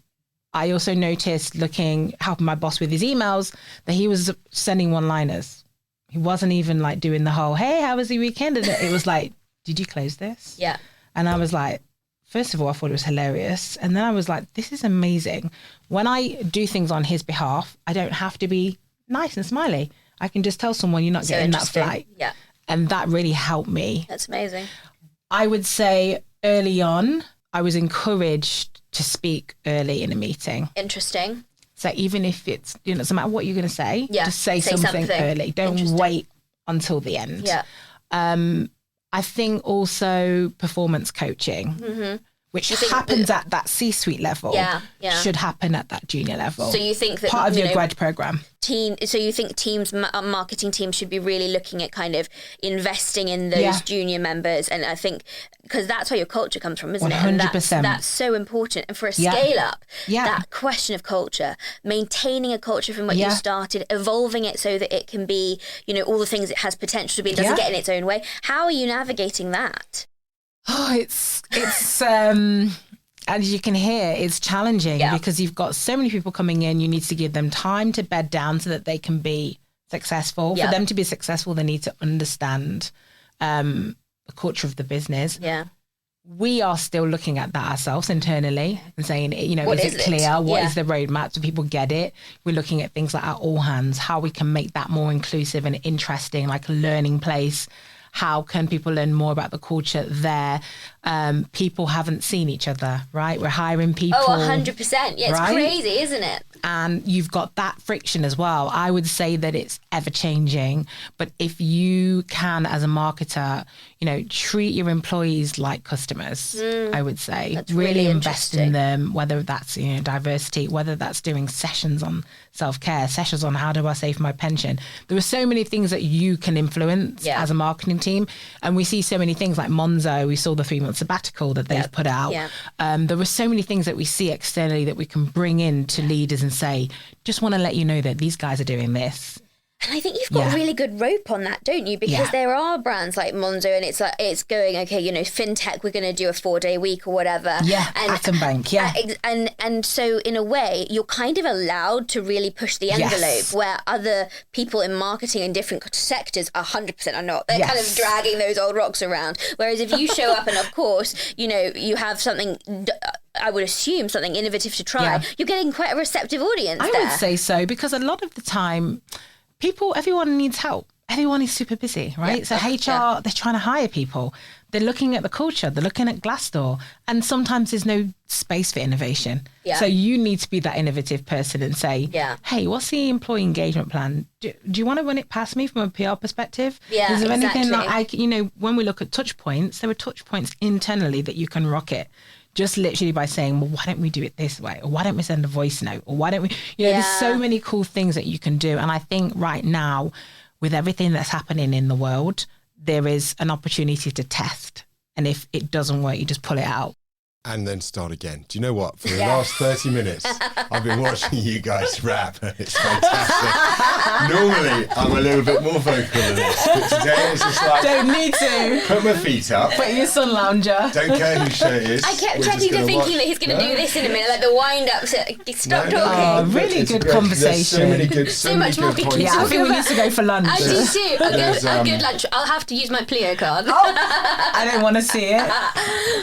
also noticed helping my boss with his emails, that he was sending one-liners. He wasn't even like doing the whole, hey, how was your weekend? And it was like, did you close this? Yeah. And I was like, first of all, I thought it was hilarious. And then I was like, this is amazing. When I do things on his behalf, I don't have to be nice and smiley. I can just tell someone you're not getting that flight. Yeah. And that really helped me. That's amazing. I would say early on, I was encouraged to speak early in a meeting. Interesting. So even if it's, no matter what you're going to say, just say something early. Don't wait until the end. Yeah. I think also performance coaching, which happens at that C-suite level, should happen at that junior level. So you think that part of your grad program. So you think marketing teams should be really looking at kind of investing in those junior members, and I think because that's where your culture comes from, isn't 100%. it? And that's so important. And for a scale up, that question of culture, maintaining a culture from what you started, evolving it so that it can be, all the things it has potential to be, doesn't get in its own way. How are you navigating that? Oh, it's As you can hear, it's challenging because you've got so many people coming in. You need to give them time to bed down so that they can be successful. For them to be successful, they need to understand the culture of the business. Yeah. We are still looking at that ourselves internally and saying, is it clear? What is the roadmap? Do people get it? We're looking at things like our all hands, how we can make that more inclusive and interesting, like a learning place. How can people learn more about the culture there? People haven't seen each other, right? We're hiring people. Oh, 100%. Yeah, it's crazy, isn't it? And you've got that friction as well. I would say that it's ever changing. But if you can, as a marketer, treat your employees like customers, I would say. That's really invest in them, whether that's, diversity, whether that's doing sessions on self-care, sessions on how do I save my pension. There are so many things that you can influence as a marketing team. And we see so many things like Monzo. We saw the 3-month sabbatical that they've put out. There were so many things that we see externally that we can bring in to leaders and say, just want to let you know that these guys are doing this. And I think you've got really good rope on that, don't you? Because there are brands like Monzo, and it's going, okay, fintech, we're going to do a 4-day week or whatever. Yeah, Atom Bank, And so in a way, you're kind of allowed to really push the envelope where other people in marketing in different sectors 100% are not. They're kind of dragging those old rocks around. Whereas if you show up and, of course, you have something... I would assume something innovative to try. You're getting quite a receptive audience there. I would say so, because a lot of the time, everyone needs help. Everyone is super busy, right? So HR, they're trying to hire people. They're looking at the culture. They're looking at Glassdoor. And sometimes there's no space for innovation. So you need to be that innovative person and say, hey, what's the employee engagement plan? Do you want to run it past me from a PR perspective? Is there anything that when we look at touch points, there are touch points internally that you can rocket. Just literally by saying, well, why don't we do it this way? Or why don't we send a voice note? Or why don't we, there's so many cool things that you can do. And I think right now, with everything that's happening in the world, there is an opportunity to test. And if it doesn't work, you just pull it out. And then start again. Do you know what? For the last 30 minutes, I've been watching you guys rap, and it's fantastic. Normally, I'm a little bit more vocal than this, but today it's just like... Don't need to. Put my feet up. Put your sun lounger. Don't care whose shirt it is. I kept thinking that he's going to do this in a minute, like the wind-up. Stop talking. Oh, really good conversation. There's so much more points. Yeah, I think we need to go for lunch. I do too. A good lunch. I'll have to use my Pleo card. I don't want to see it.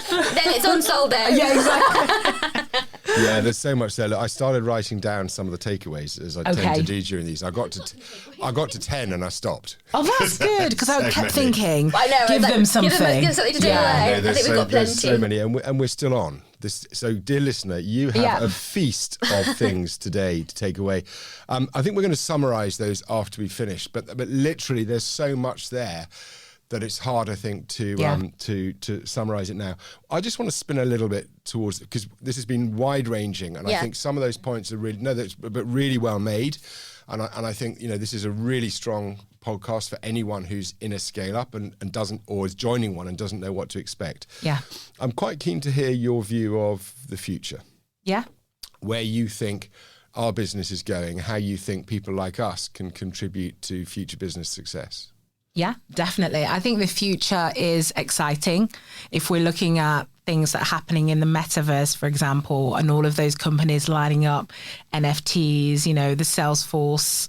Then it's on Soldo. Yeah, exactly. Yeah, there's so much there. Look, I started writing down some of the takeaways, as I tend to do during these. I got to 10 and I stopped. Oh, that's good, because I kept thinking, I know, give them something. Give something to do away. I think we've got plenty. There's so many, and we're still on. So, dear listener, you have a feast of things today to take away. I think we're going to summarise those after we finish, but literally there's so much there that it's hard, I think, to summarise it now. I just want to spin a little bit towards, because this has been wide-ranging, and I think some of those points are really well made. And I think this is a really strong podcast for anyone who's in a scale-up and doesn't, or is joining one and doesn't know what to expect. Yeah, I'm quite keen to hear your view of the future. Yeah, where you think our business is going, how you think people like us can contribute to future business success. Yeah, definitely. I think the future is exciting. If we're looking at things that are happening in the metaverse, for example, and all of those companies lining up, NFTs, the Salesforce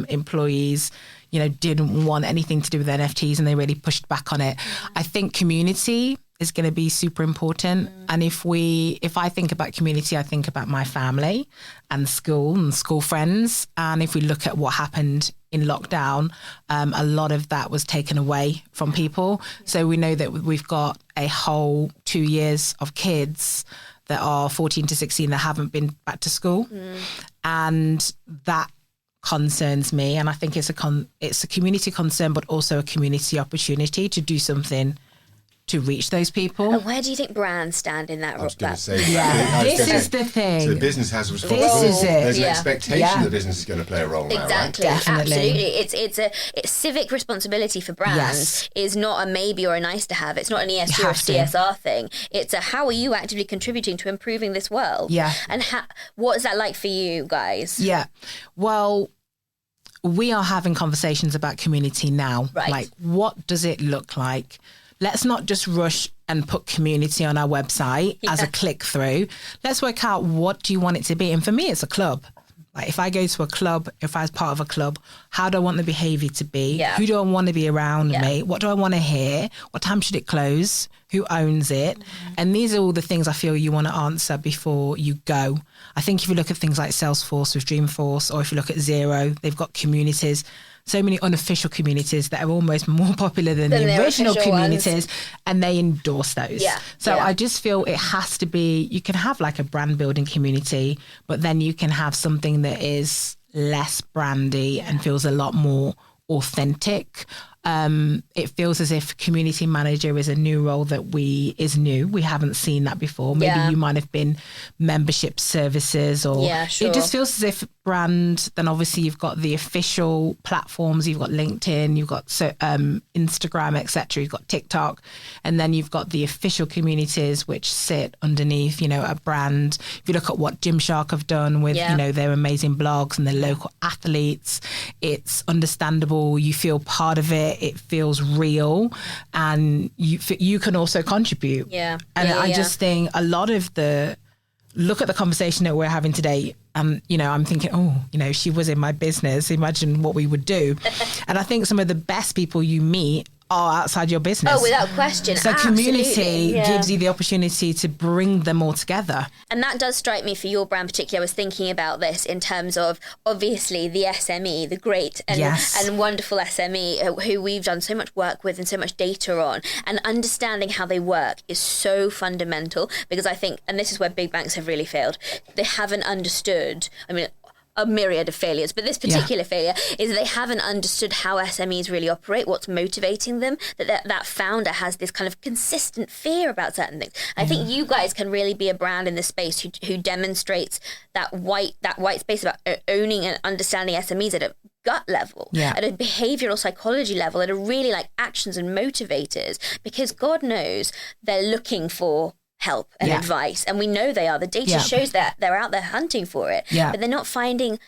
employees, didn't want anything to do with NFTs and they really pushed back on it. I think community is going to be super important. And if I think about community, I think about my family and school friends. And if we look at what happened in lockdown, a lot of that was taken away from people. So we know that we've got a whole 2 years of kids that are 14 to 16 that haven't been back to school. And that concerns me. And I think it's a community concern, but also a community opportunity to do something to reach those people. And where do you think brands stand in that? I was going to say, this is the thing. So the business has a responsibility. This is it. There's an expectation the business is going to play a role now, exactly, right? Absolutely. It's civic responsibility for brands is not a maybe or a nice to have. It's not an ESG or CSR thing. It's a how are you actively contributing to improving this world? Yeah. And what is that like for you guys? Yeah. Well, we are having conversations about community now. Right. Like, what does it look like let's not just rush and put community on our website as a click through. Let's work out, what do you want it to be? And for me, it's a club. Like if I go to a club, if I was part of a club, how do I want the behavior to be? Yeah. Who do I want to be around me? What do I want to hear? What time should it close? Who owns it? And these are all the things I feel you want to answer before you go. I think if you look at things like Salesforce with Dreamforce, or if you look at Xero, they've got communities, so many unofficial communities that are almost more popular than the original communities, and they endorse those. So I just feel it has to be, you can have like a brand building community, but then you can have something that is less brandy and feels a lot more authentic. It feels as if community manager is a new role that is new. We haven't seen that before. Maybe you might have been membership services, or it just feels as if brand, then obviously you've got the official platforms, you've got LinkedIn, you've got Instagram, etc., you've got TikTok, and then you've got the official communities which sit underneath, a brand. If you look at what Gymshark have done with, their amazing blogs and their local athletes, it's understandable. You feel part of it. It feels real, and you can also contribute. I just think a lot of look at the conversation that we're having today. I'm thinking, she was in my business. Imagine what we would do. And I think some of the best people you meet are outside your business. Oh, without question. So community gives you the opportunity to bring them all together. And that does strike me for your brand particularly. I was thinking about this in terms of, obviously, the SME, the great and wonderful SME who we've done so much work with and so much data on, and understanding how they work is so fundamental, because I think, and this is where big banks have really failed, they haven't understood, a myriad of failures, but this particular failure is they haven't understood how SMEs really operate, what's motivating them, that founder has this kind of consistent fear about certain things. I think you guys can really be a brand in this space who demonstrates that white space about owning and understanding SMEs at a gut level, at a behavioral psychology level, at a really like actions and motivators, because God knows they're looking for help and advice, and we know they are. The data shows that they're out there hunting for it, but they're not finding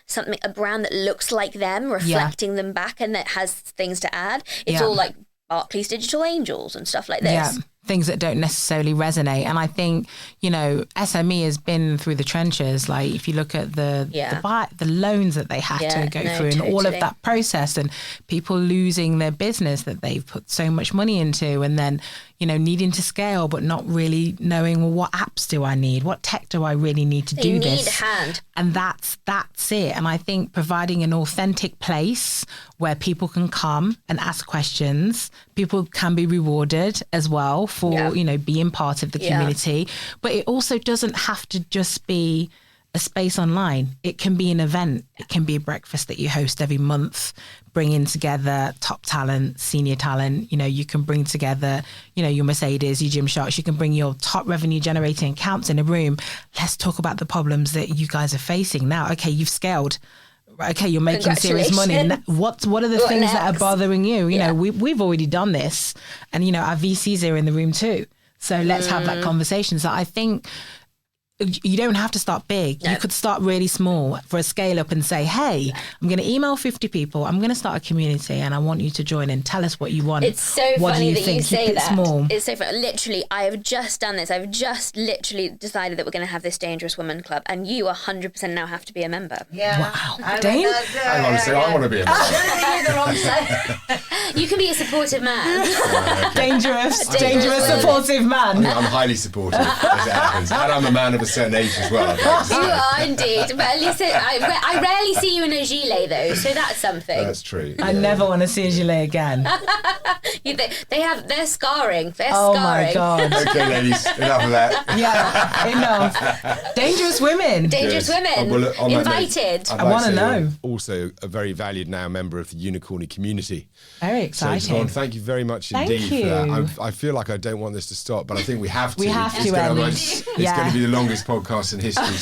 a brand that looks like them, reflecting them back, and that has things to add. It's all like Barclays Digital Angels and stuff like this. Things that don't necessarily resonate. And I think, SME has been through the trenches. Like if you look at the loans that they had to go through and all of that process, and people losing their business that they've put so much money into, and then, needing to scale, but not really knowing, well, what apps do I need? What tech do I really need to do this? Need a hand. And that's it. And I think providing an authentic place where people can come and ask questions, people can be rewarded as well for, being part of the community. But it also doesn't have to just be a space online. It can be an event. It can be a breakfast that you host every month, bringing together top talent, senior talent. You can bring together, your Mercedes, your Gymsharks. You can bring your top revenue generating accounts in a room. Let's talk about the problems that you guys are facing now. Okay, you've scaled. Okay, you're making serious money. What are the things that are bothering you? We've already done this, and our VCs are in the room too. So let's have that conversation. So I think you don't have to start big. No. You could start really small for a scale up and say, hey, I'm going to email 50 people. I'm going to start a community and I want you to join and tell us what you want. It's so funny that you say that. Small. It's so funny. Literally, I have just done this. I've just literally decided that we're going to have this Dangerous Woman Club, and you 100% now have to be a member. Yeah. Wow. Dane? Hang on a second, I want to be a member. You can be a supportive man. Dangerous, supportive man. I'm highly supportive, as it happens. And I'm a man of a certain age as well. You are indeed. But at least I rarely see you in a gilet, though, so that's something. That's true. I never want to see a gilet again. They're scarring. They're scarring. My God. Okay, ladies, enough of that. Yeah, enough. Dangerous women. Dangerous women. Invited. I want to know. Also, a very valued now member of the Unicorny community. Very exciting. So, Devonne, thank you very much indeed for that. I feel like I don't want this to stop, but I think we have to. We have to. It's going to be the longest podcast in history.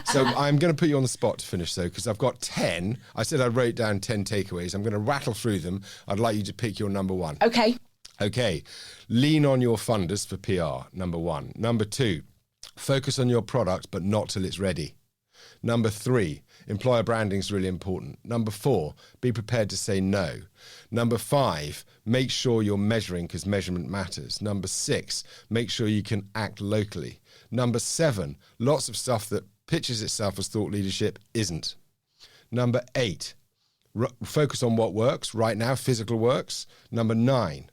So I'm going to put you on the spot to finish, though, because I've got 10. I said I wrote down 10 takeaways. I'm going to rattle through them. I'd like you to pick your number one. Okay. Lean on your funders for PR, number one. Number two, focus on your product, but not till it's ready. Number 3, employer branding is really important. Number 4, be prepared to say no. Number 5, make sure you're measuring because measurement matters. Number 6, make sure you can act locally. Number 7, lots of stuff that pitches itself as thought leadership isn't. Number 8, focus on what works right now, physical works. Number 9,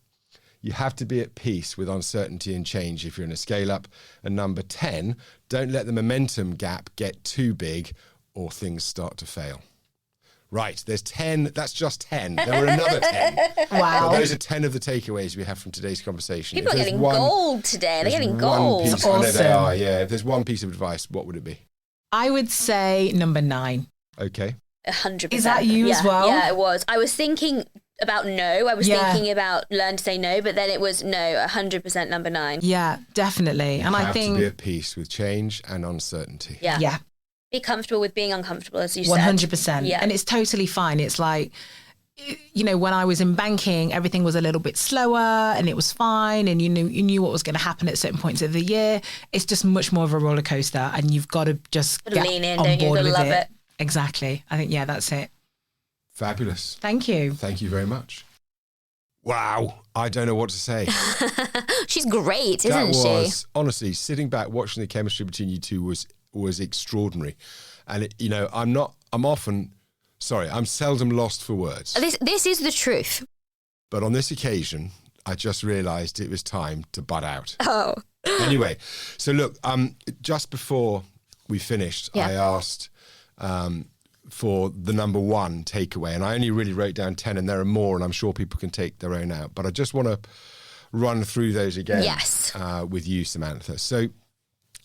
you have to be at peace with uncertainty and change if you're in a scale-up. And number 10, don't let the momentum gap get too big or things start to fail. Right, there's 10. That's just 10. There were another 10. Wow. But those are 10 of the takeaways we have from today's conversation. People are getting gold today. They're getting gold. Piece, I know they are, yeah. If there's one piece of advice, what would it be? I would say number 9. Okay. 100%. Is that you as well? Yeah, it was. I was thinking about no. I was thinking about learn to say no, but then it was no, 100% number 9. Yeah, definitely. And I think to be at peace with change and uncertainty. Yeah. Be comfortable with being uncomfortable, as you said. 100%. Yeah. And it's totally fine. It's like, you know, when I was in banking, everything was a little bit slower and it was fine. And you knew what was going to happen at certain points of the year. It's just much more of a roller coaster and you've got to just get lean in, on don't you? board Gotta with love it. it. Exactly. I think, that's it. Fabulous. Thank you. Thank you very much. Wow. I don't know what to say. She's great, isn't she? Honestly, sitting back, watching the chemistry between you two was extraordinary. And, I'm seldom lost for words. This is the truth. But on this occasion, I just realised it was time to butt out. Oh. Anyway, so look, just before we finished, I asked for the number 1 takeaway, and I only really wrote down 10, and there are more, and I'm sure people can take their own out. But I just want to run through those again with you, Samantha. So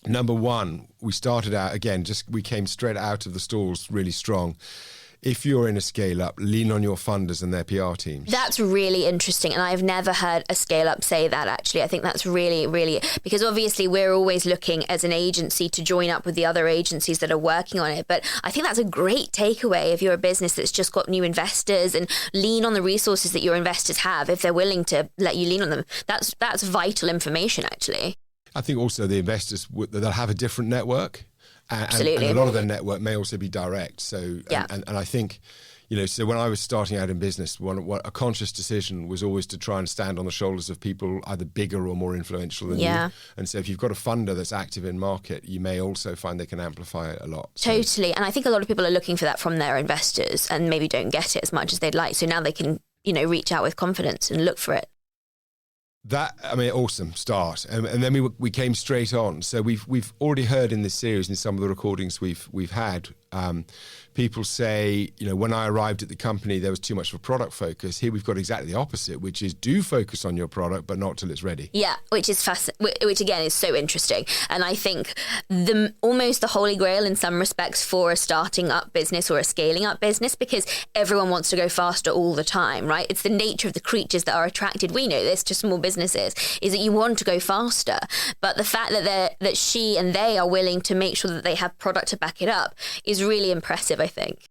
number 1, we started out, again, we came straight out of the stalls really strong. If you're in a scale-up, lean on your funders and their PR teams. That's really interesting. And I've never heard a scale-up say that, actually. I think that's really, really... Because obviously we're always looking as an agency to join up with the other agencies that are working on it. But I think that's a great takeaway if you're a business that's just got new investors, and lean on the resources that your investors have if they're willing to let you lean on them. That's vital information, actually. I think also the investors, they'll have a different network. Absolutely. And a lot of their network may also be direct. So, and I think, so when I was starting out in business, a conscious decision was always to try and stand on the shoulders of people either bigger or more influential than you. And so if you've got a funder that's active in market, you may also find they can amplify it a lot. Totally. And I think a lot of people are looking for that from their investors and maybe don't get it as much as they'd like. So now they can, reach out with confidence and look for it. Awesome start, and then we came straight on. So we've already heard in this series, in some of the recordings we've had, people say, when I arrived at the company, there was too much of a product focus. Here we've got exactly the opposite, which is do focus on your product, but not till it's ready. Yeah, which is which again is so interesting, and I think almost the holy grail in some respects for a starting up business or a scaling up business, because everyone wants to go faster all the time, right? It's the nature of the creatures that are attracted. We know this to small businesses is that you want to go faster, but the fact that she and they are willing to make sure that they have product to back it up is really impressive, I think.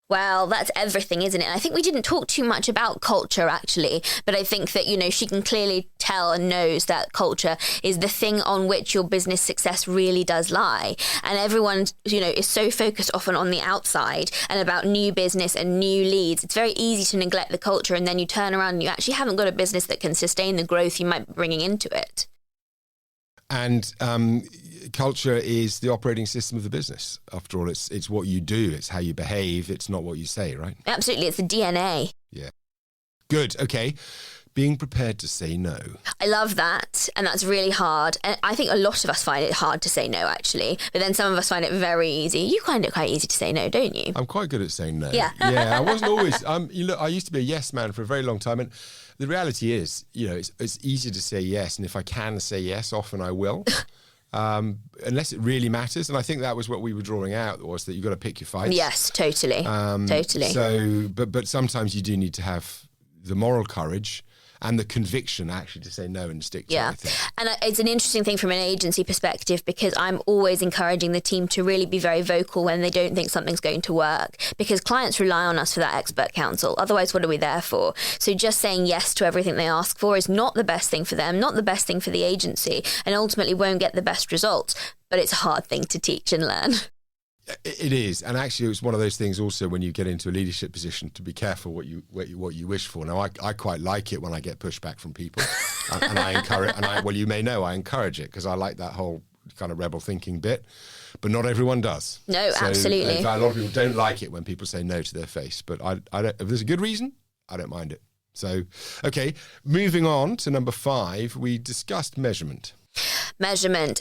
Well, that's everything, isn't it? I think we didn't talk too much about culture, actually, but I think that, she can clearly tell and knows that culture is the thing on which your business success really does lie. And everyone, is so focused often on the outside and about new business and new leads. It's very easy to neglect the culture, and then you turn around and you actually haven't got a business that can sustain the growth you might be bringing into it. And culture is the operating system of the business. After all, it's what you do. It's how you behave. It's not what you say, right? Absolutely. It's the DNA. Yeah. Good. Okay. Being prepared to say no. I love that. And that's really hard. And I think a lot of us find it hard to say no, actually. But then some of us find it very easy. You find it quite easy to say no, don't you? I'm quite good at saying no. Yeah. Yeah, I wasn't always... I used to be a yes man for a very long time. And the reality is, it's easier to say yes. And if I can say yes, often I will. Unless it really matters. And I think that was what we were drawing out, was that you've got to pick your fights. Yes, totally. Totally. So, but sometimes you do need to have the moral courage and the conviction actually to say no and stick to it, I think. And it's an interesting thing from an agency perspective, because I'm always encouraging the team to really be very vocal when they don't think something's going to work, because clients rely on us for that expert counsel. Otherwise, what are we there for? So just saying yes to everything they ask for is not the best thing for them, not the best thing for the agency, and ultimately won't get the best results. But it's a hard thing to teach and learn. It is, and actually, it's one of those things. Also, when you get into a leadership position, to be careful what you wish for. Now, I quite like it when I get pushback from people, and I encourage. Well, you may know I encourage it because I like that whole kind of rebel thinking bit. But not everyone does. No, absolutely. In fact, a lot of people don't like it when people say no to their face. But I don't, if there's a good reason, I don't mind it. So, okay, moving on to number 5, we discussed measurement. Measurement.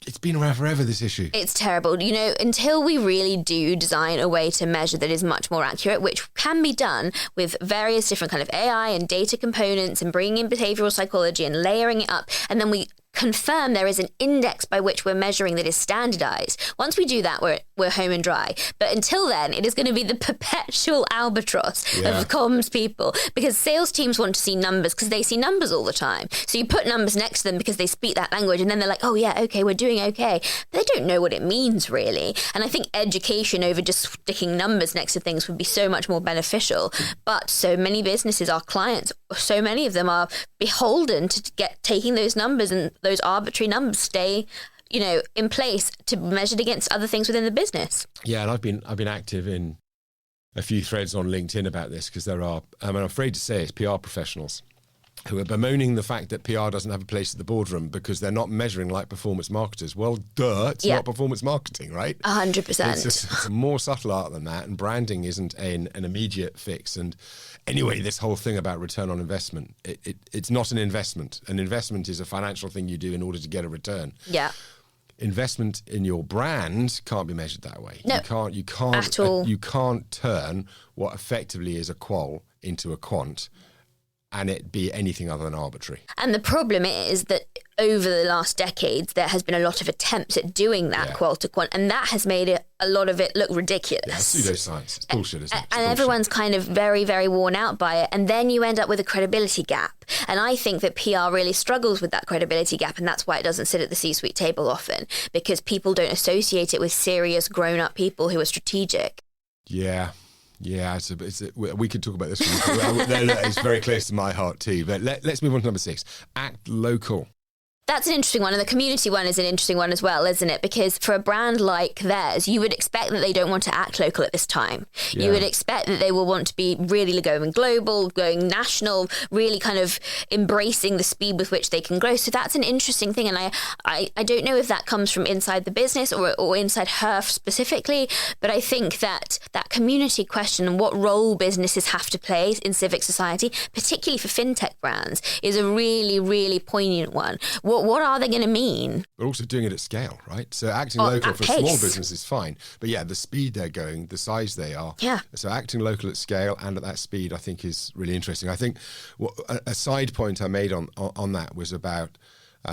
It's been around forever, this issue. It's terrible. You know, until we really do design a way to measure that is much more accurate, which can be done with various different kind of AI and data components and bringing in behavioral psychology and layering it up, and then we confirm there is an index by which we're measuring that is standardized. Once we do that, we're home and dry. But until then, it is going to be the perpetual albatross of comms people, because sales teams want to see numbers because they see numbers all the time. So you put numbers next to them because they speak that language, and then they're like, oh yeah, okay, we're doing okay. But they don't know what it means really. And I think education over just sticking numbers next to things would be so much more beneficial. But so many businesses, our clients, so many of them are beholden to taking those numbers, and those arbitrary numbers stay, you know, in place to measured against other things within the business. Yeah, and I've been active in a few threads on LinkedIn about this, because there are, I'm afraid to say, it's PR professionals who are bemoaning the fact that PR doesn't have a place at the boardroom because they're not measuring like performance marketers. Well, it's not performance marketing, right? 100%. It's a more subtle art than that, and branding isn't an immediate fix. And anyway, this whole thing about return on investment, it's not an investment. An investment is a financial thing you do in order to get a return. Yeah. Investment in your brand can't be measured that way. No, you can't at all. You can't turn what effectively is a qual into a quant and it be anything other than arbitrary. And the problem is that over the last decades, there has been a lot of attempts at doing that qual to quant, and that has made a lot of it look ridiculous. Yeah, pseudoscience. It's bullshit, isn't it? And everyone's kind of very, very worn out by it. And then you end up with a credibility gap. And I think that PR really struggles with that credibility gap. And that's why it doesn't sit at the C-suite table often, because people don't associate it with serious grown-up people who are strategic. Yeah. Yeah, we could talk about this one. It's very close to my heart too. But let's move on to number 6. Act local. That's an interesting one. And the community one is an interesting one as well, isn't it? Because for a brand like theirs, you would expect that they don't want to act local at this time. Yeah. You would expect that they will want to be really going global, going national, really kind of embracing the speed with which they can grow. So that's an interesting thing. And I don't know if that comes from inside the business or inside her specifically, but I think that community question and what role businesses have to play in civic society, particularly for fintech brands, is a really, really poignant one. What are they going to mean? We're also doing it at scale, right? So acting local for a small business is fine. But yeah, the speed they're going, the size they are. Yeah. So acting local at scale and at that speed, I think, is really interesting. I think a side point I made on that was about,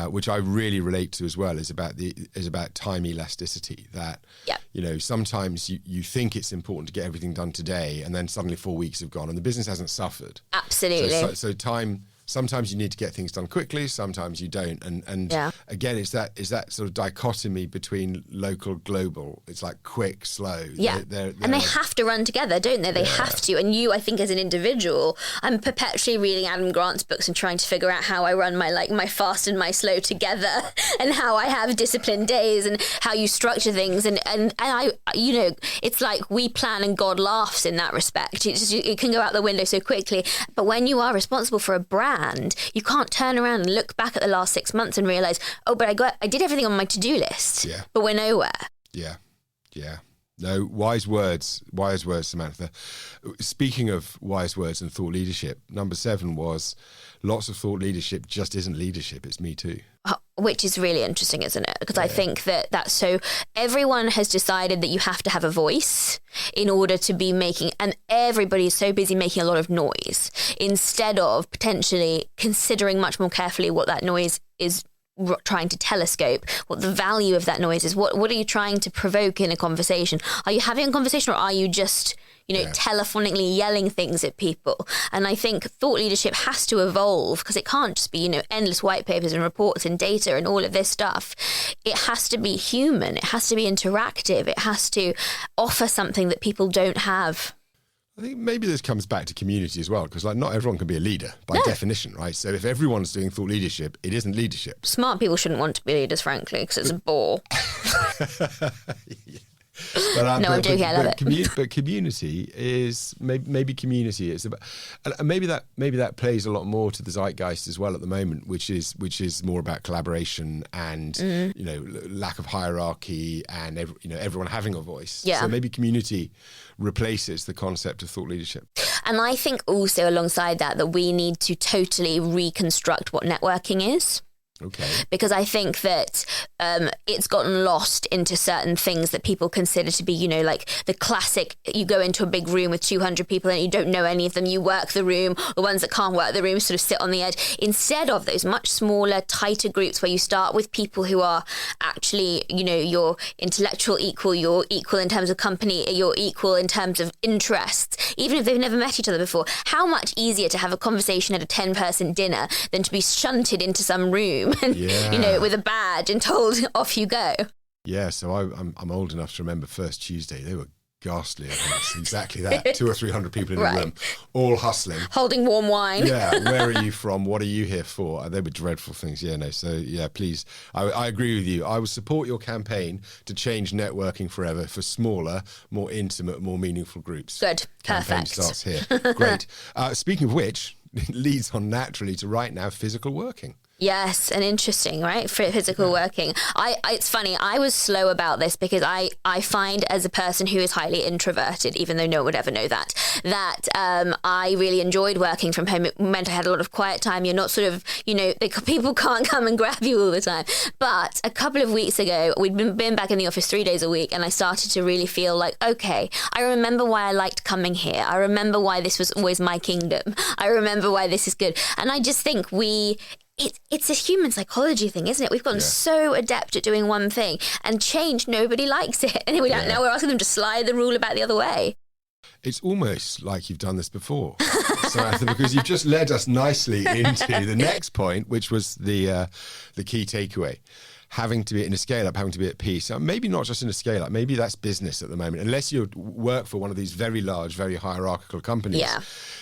which I really relate to as well, is about time elasticity. That, you know, sometimes you think it's important to get everything done today, and then suddenly 4 weeks have gone and the business hasn't suffered. Absolutely. So time... Sometimes you need to get things done quickly, sometimes you don't. And again, it's that sort of dichotomy between local, global. It's like quick, slow. Yeah. And they have to run together, don't they? They have to. And you, I think, as an individual, I'm perpetually reading Adam Grant's books and trying to figure out how I run my fast and my slow together, and how I have disciplined days and how you structure things. And I, you know, it's like we plan and God laughs in that respect. It can go out the window so quickly. But when you are responsible for a brand, you can't turn around and look back at the last 6 months and realize, but I did everything on my to-do list, but we're nowhere. Yeah. No, wise words, Samantha. Speaking of wise words and thought leadership, number 7 was lots of thought leadership just isn't leadership, it's me too. Which is really interesting, isn't it? Because I think that's so everyone has decided that you have to have a voice in order to be making, and everybody is so busy making a lot of noise instead of potentially considering much more carefully what that noise is trying to telescope, what the value of that noise is. What are you trying to provoke in a conversation? Are you having a conversation, or are you just telephonically yelling things at people. And I think thought leadership has to evolve, because it can't just be, endless white papers and reports and data and all of this stuff. It has to be human. It has to be interactive. It has to offer something that people don't have. I think maybe this comes back to community as well, because not everyone can be a leader by definition, right? So if everyone's doing thought leadership, it isn't leadership. Smart people shouldn't want to be leaders, frankly, because it's a bore. I'm joking. I love it. But community is maybe community. It's about, and maybe that plays a lot more to the zeitgeist as well at the moment, which is more about collaboration and lack of hierarchy and everyone having a voice. Yeah. So maybe community replaces the concept of thought leadership. And I think also alongside that we need to totally reconstruct what networking is. Okay. Because I think that it's gotten lost into certain things that people consider to be, like the classic, you go into a big room with 200 people and you don't know any of them, you work the room, the ones that can't work the room sort of sit on the edge, instead of those much smaller, tighter groups where you start with people who are actually, your intellectual equal, you're equal in terms of company, you're equal in terms of interests, even if they've never met each other before. How much easier to have a conversation at a 10-person dinner than to be shunted into some room and with a badge and told off you go. Yeah, so I'm old enough to remember First Tuesday. They were ghastly at us. Exactly that. 200 or 300 people in a room, all hustling, holding warm wine. Yeah, where are you from? What are you here for? They were dreadful things. Yeah, no. So yeah, please, I agree with you. I will support your campaign to change networking forever for smaller, more intimate, more meaningful groups. Good, campaign perfect. Starts here. Great. Speaking of which, it leads on naturally to right now physical working. Yes, and interesting, right? For physical working. It's funny, I was slow about this because I find as a person who is highly introverted, even though no one would ever know that I really enjoyed working from home. It meant I had a lot of quiet time. You're not sort of, people can't come and grab you all the time. But a couple of weeks ago, we'd been back in the office 3 days a week, and I started to really feel like, okay, I remember why I liked coming here. I remember why this was always my kingdom. I remember why this is good. And I just think it's a human psychology thing, isn't it? We've gotten so adept at doing one thing, and change, nobody likes it. And now we're asking them to slide the rule about the other way. It's almost like you've done this before, Samantha, because you've just led us nicely into the next point, which was the key takeaway. Having to be in a scale-up, having to be at peace. Maybe not just in a scale-up, maybe that's business at the moment. Unless you work for one of these very large, very hierarchical companies,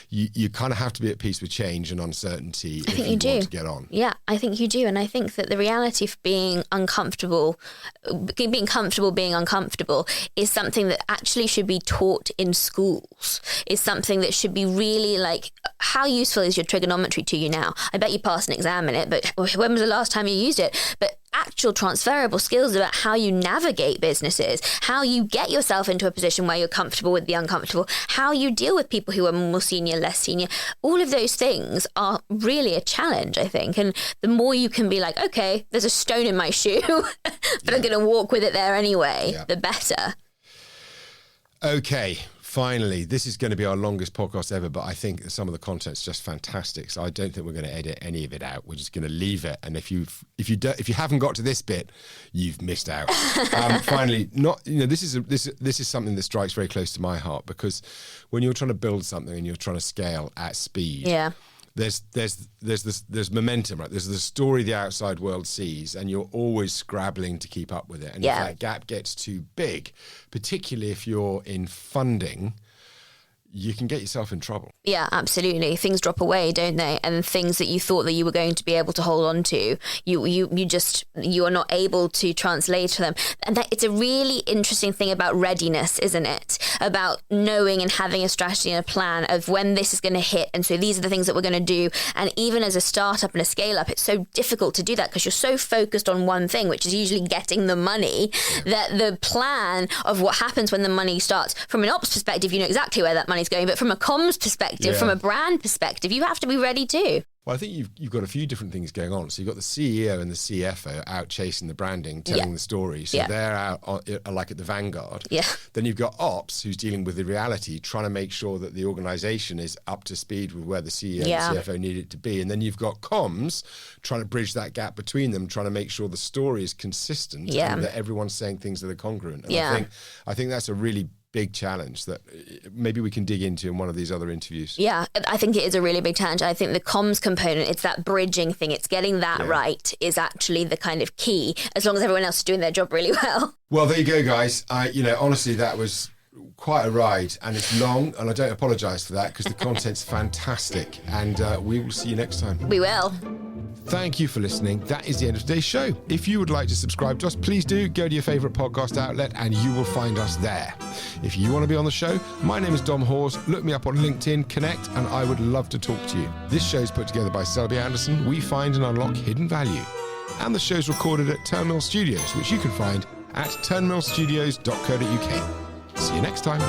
you kind of have to be at peace with change and uncertainty if you want to get on. Yeah, I think you do. And I think that the reality of being uncomfortable, being uncomfortable is something that actually should be taught in schools, is something that should be really like, how useful is your trigonometry to you now? I bet you passed an exam in it, but when was the last time you used it? But actual transferable skills about how you navigate businesses, how you get yourself into a position where you're comfortable with the uncomfortable, how you deal with people who are more senior, less senior. All of those things are really a challenge, I think. And the more you can be like, okay, there's a stone in my shoe, but I'm going to walk with it there anyway, the better. Okay. Finally, this is going to be our longest podcast ever, but I think some of the content's just fantastic. So I don't think we're going to edit any of it out. We're just going to leave it. And if you haven't got to this bit, you've missed out. Finally, this is something that strikes very close to my heart, because when you're trying to build something and you're trying to scale at speed, there's momentum, right? There's the story the outside world sees, and you're always scrabbling to keep up with it. And if that gap gets too big, particularly if you're in funding, you can get yourself in trouble. Yeah, absolutely. Things drop away, don't they? And things that you thought that you were going to be able to hold on to, you are not able to translate to them. And that it's a really interesting thing about readiness, isn't it? About knowing and having a strategy and a plan of when this is going to hit. And so these are the things that we're going to do. And even as a startup and a scale up, it's so difficult to do that because you're so focused on one thing, which is usually getting the money, that the plan of what happens when the money starts, from an ops perspective, you know exactly where that money's going, but from a comms perspective, from a brand perspective, you have to be ready too. Well, I think you've got a few different things going on. So you've got the CEO and the CFO out chasing the branding, telling the story. So they're out like at the vanguard. Yeah. Then you've got ops, who's dealing with the reality, trying to make sure that the organisation is up to speed with where the CEO and the CFO need it to be. And then you've got comms trying to bridge that gap between them, trying to make sure the story is consistent and that everyone's saying things that are congruent. And I think that's a really big challenge that maybe we can dig into in one of these other interviews. Yeah, I think it is a really big challenge. I think the comms component, it's that bridging thing. It's getting that right is actually the kind of key, as long as everyone else is doing their job really well. Well, there you go, guys. Honestly, that was quite a ride, and it's long, and I don't apologise for that because the content's fantastic, and we will see you next time. We will. Thank you for listening. That is the end of today's show. If you would like to subscribe to us, please do go to your favourite podcast outlet and you will find us there. If you want to be on the show, my name is Dom Hawes. Look me up on LinkedIn, connect, and I would love to talk to you. This show is put together by Selby Anderson. We find and unlock hidden value. And the show's recorded at Turnmill Studios, which you can find at turnmillstudios.co.uk. See you next time.